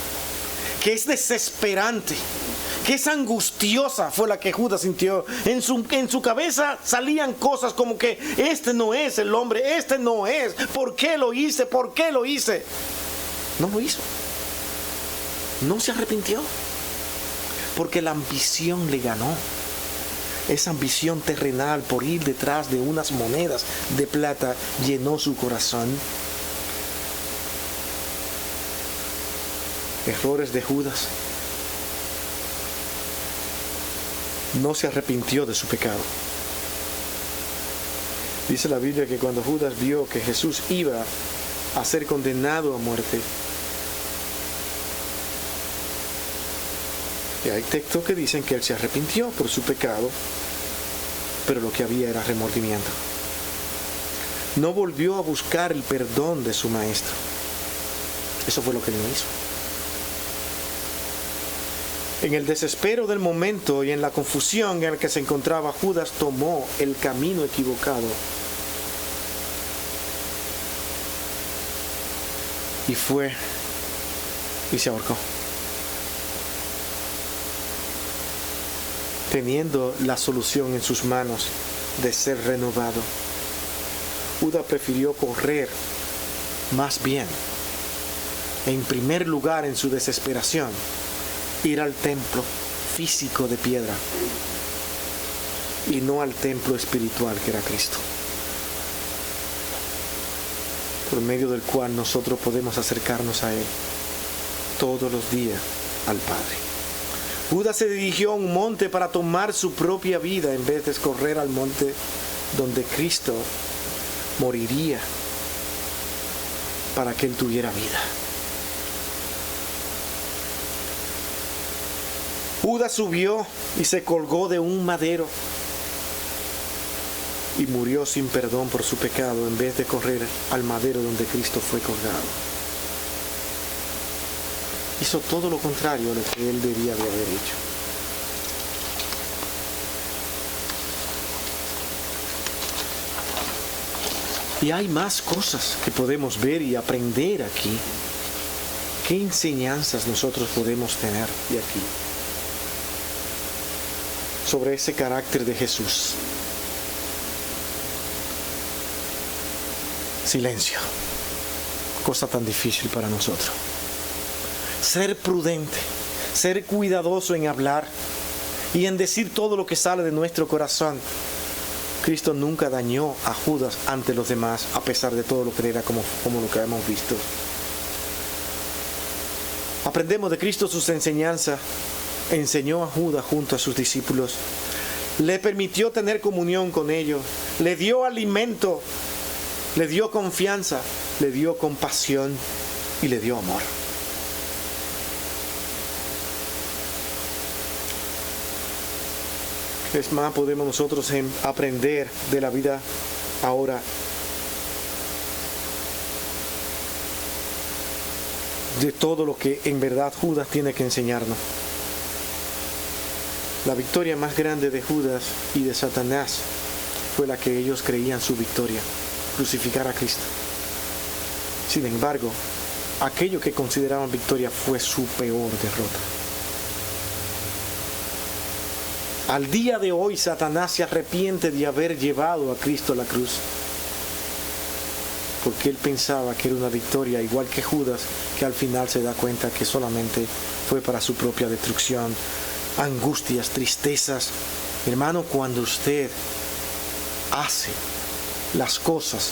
que es desesperante, que es angustiosa, fue la que Judas sintió. En su cabeza salían cosas como que este no es el hombre, este no es. ¿Por qué lo hice? ¿Por qué lo hice? No lo hizo. No se arrepintió. Porque la ambición le ganó. Esa ambición terrenal por ir detrás de unas monedas de plata llenó su corazón. Errores de Judas. No se arrepintió de su pecado. Dice la Biblia que cuando Judas vio que Jesús iba a ser condenado a muerte, y hay textos que dicen que él se arrepintió por su pecado, pero lo que había era remordimiento. No volvió a buscar el perdón de su maestro. Eso fue lo que él no hizo. En el desespero del momento y en la confusión en la que se encontraba, Judas tomó el camino equivocado y fue y se ahorcó, teniendo la solución en sus manos de ser renovado. Judas prefirió correr más bien, en primer lugar en su desesperación, ir al templo físico de piedra y no al templo espiritual que era Cristo, por medio del cual nosotros podemos acercarnos a Él todos los días, al Padre. Judas se dirigió a un monte para tomar su propia vida en vez de correr al monte donde Cristo moriría para que Él tuviera vida. Judas subió y se colgó de un madero y murió sin perdón por su pecado en vez de correr al madero donde Cristo fue colgado. hizo todo lo contrario a lo que él debía de haber hecho. Y hay más cosas que podemos ver y aprender aquí. ¿Qué enseñanzas nosotros podemos tener de aquí sobre ese carácter de Jesús? Silencio, cosa tan difícil para nosotros. Ser prudente, ser cuidadoso en hablar y en decir todo lo que sale de nuestro corazón. Cristo nunca dañó a Judas ante los demás, a pesar de todo lo que era como lo que hemos visto. Aprendemos de Cristo sus enseñanzas. Enseñó a Judas junto a sus discípulos. Le permitió tener comunión con ellos. Le dio alimento. Le dio confianza. Le dio compasión. Y le dio amor. Es más, podemos nosotros aprender de la vida ahora. De todo lo que en verdad Judas tiene que enseñarnos. La victoria más grande de Judas y de Satanás fue la que ellos creían su victoria, crucificar a Cristo. Sin embargo, aquello que consideraban victoria fue su peor derrota. Al día de hoy, Satanás se arrepiente de haber llevado a Cristo a la cruz, porque él pensaba que era una victoria igual que Judas, que al final se da cuenta que solamente fue para su propia destrucción, angustias, tristezas. Hermano, cuando usted hace las cosas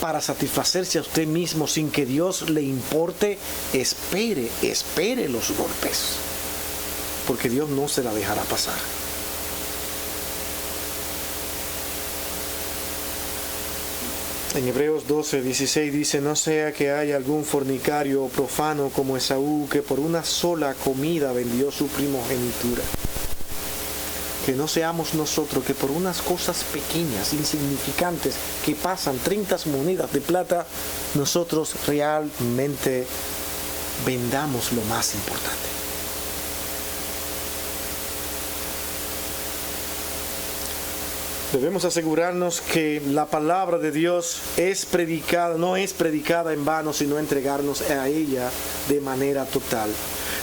para satisfacerse a usted mismo sin que Dios le importe, espere los golpes, porque Dios no se la dejará pasar. En Hebreos 12:16 dice: no sea que haya algún fornicario o profano como Esaú, que por una sola comida vendió su primogenitura. Que no seamos nosotros que por unas cosas pequeñas, insignificantes, que pasan 30 monedas de plata, nosotros realmente vendamos lo más importante. Debemos asegurarnos que la palabra de Dios no es predicada en vano, sino entregarnos a ella de manera total.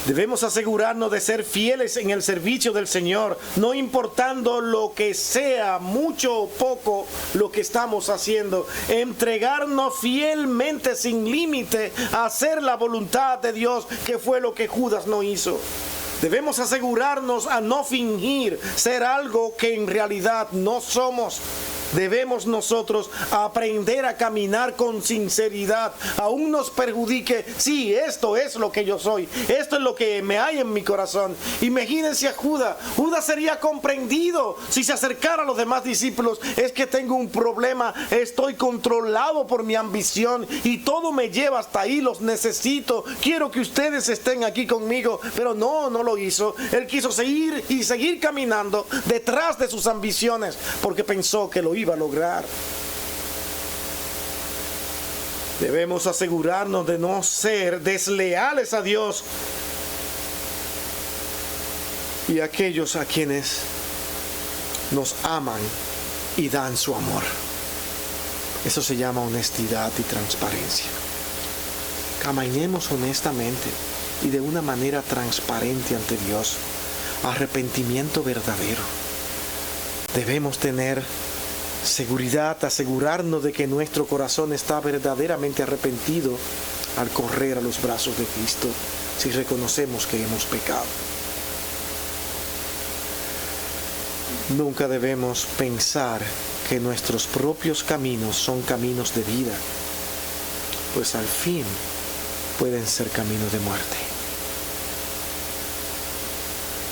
Debemos asegurarnos de ser fieles en el servicio del Señor, no importando lo que sea, mucho o poco, lo que estamos haciendo. Entregarnos fielmente, sin límite, a hacer la voluntad de Dios, que fue lo que Judas no hizo. Debemos asegurarnos a no fingir ser algo que en realidad no somos. Debemos nosotros aprender a caminar con sinceridad, aún nos perjudique. Sí, esto es lo que yo soy, esto es lo que me hay en mi corazón. Imagínense a Judas. Judas sería comprendido si se acercara a los demás discípulos. Es que tengo un problema, estoy controlado por mi ambición y todo me lleva hasta ahí, los necesito, quiero que ustedes estén aquí conmigo. Pero no lo hizo. Él quiso seguir caminando detrás de sus ambiciones, porque pensó que lo iba a lograr. Debemos asegurarnos de no ser desleales a Dios y a aquellos a quienes nos aman y dan su amor. Eso se llama honestidad y transparencia. Caminemos honestamente y de una manera transparente ante Dios. Arrepentimiento verdadero. Debemos tener seguridad, asegurarnos de que nuestro corazón está verdaderamente arrepentido al correr a los brazos de Cristo, si reconocemos que hemos pecado. Nunca debemos pensar que nuestros propios caminos son caminos de vida, pues al fin pueden ser caminos de muerte.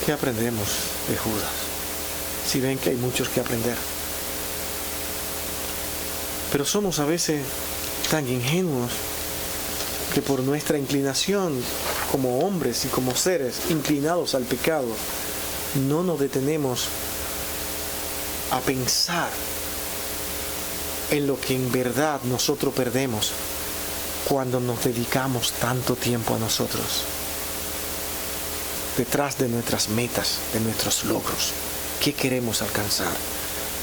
¿Qué aprendemos de Judas? Si ven que hay muchos que aprender. Pero somos a veces tan ingenuos que por nuestra inclinación como hombres y como seres inclinados al pecado, no nos detenemos a pensar en lo que en verdad nosotros perdemos cuando nos dedicamos tanto tiempo a nosotros, detrás de nuestras metas, de nuestros logros, qué queremos alcanzar.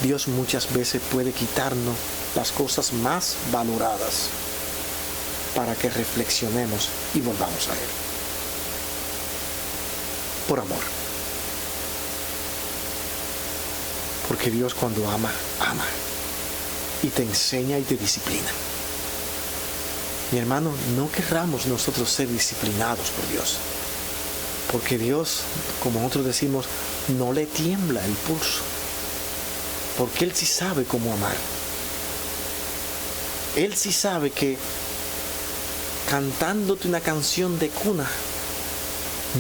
Dios muchas veces puede quitarnos las cosas más valoradas para que reflexionemos y volvamos a Él. Por amor. Porque Dios cuando ama, ama. Y te enseña y te disciplina. Mi hermano, no querramos nosotros ser disciplinados por Dios. Porque Dios, como nosotros decimos, no le tiembla el pulso. Porque Él sí sabe cómo amar. Él sí sabe que cantándote una canción de cuna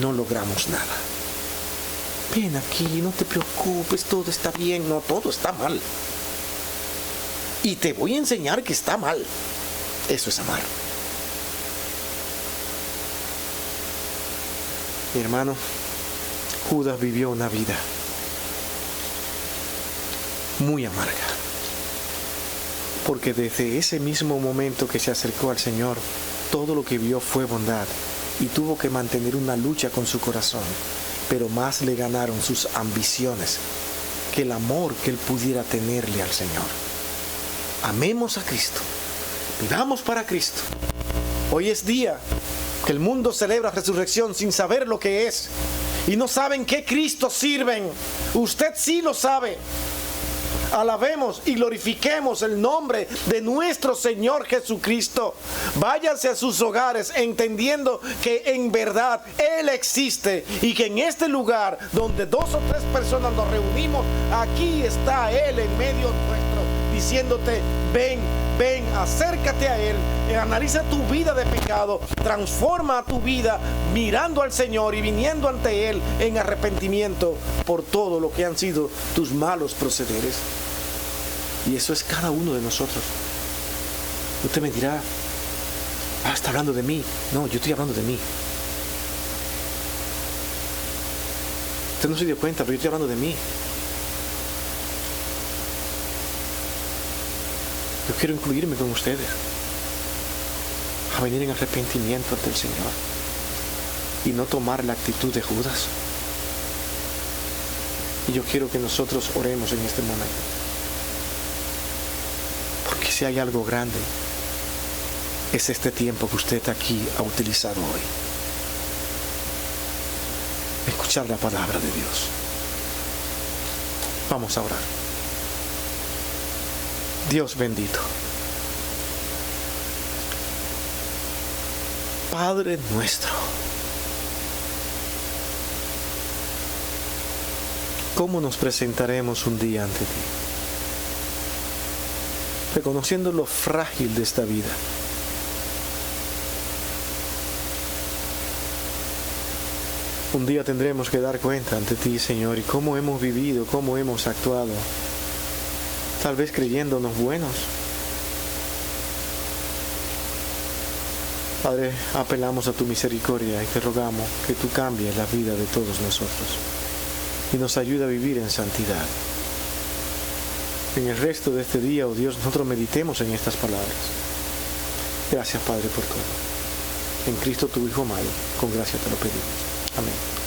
no logramos nada. Ven aquí, no te preocupes, todo está bien. No, todo está mal. Y te voy a enseñar que está mal. Eso es amar. Mi hermano, Judas vivió una vida muy amarga. Porque desde ese mismo momento que se acercó al Señor, todo lo que vio fue bondad y tuvo que mantener una lucha con su corazón, pero más le ganaron sus ambiciones que el amor que él pudiera tenerle al Señor. Amemos a Cristo, vivamos para Cristo. Hoy es día que el mundo celebra resurrección sin saber lo que es y no saben qué Cristo sirven. Usted sí lo sabe. Alabemos y glorifiquemos el nombre de nuestro Señor Jesucristo. Váyanse a sus hogares entendiendo que en verdad Él existe y que en este lugar donde 2 o 3 personas nos reunimos, aquí está Él en medio nuestro, diciéndote: ven, ven, acércate a Él, analiza tu vida de pecado, transforma tu vida mirando al Señor y viniendo ante Él en arrepentimiento por todo lo que han sido tus malos procederes. Y eso es cada uno de nosotros. Usted me dirá: está hablando de mí. No, yo estoy hablando de mí. Usted no se dio cuenta, pero yo estoy hablando de mí. Yo quiero incluirme con ustedes a venir en arrepentimiento ante el Señor y no tomar la actitud de Judas. Y yo quiero que nosotros oremos en este momento, porque si hay algo grande, es este tiempo que usted aquí ha utilizado hoy. Escuchar la palabra de Dios. Vamos a orar. Dios bendito, Padre nuestro, ¿cómo nos presentaremos un día ante ti? Reconociendo lo frágil de esta vida. Un día tendremos que dar cuenta ante ti, Señor, y cómo hemos vivido, cómo hemos actuado. Tal vez creyéndonos buenos. Padre, apelamos a tu misericordia y te rogamos que tú cambies la vida de todos nosotros y nos ayude a vivir en santidad. En el resto de este día, oh Dios, nosotros meditemos en estas palabras. Gracias, Padre, por todo. En Cristo tu Hijo amado, con gracia te lo pedimos. Amén.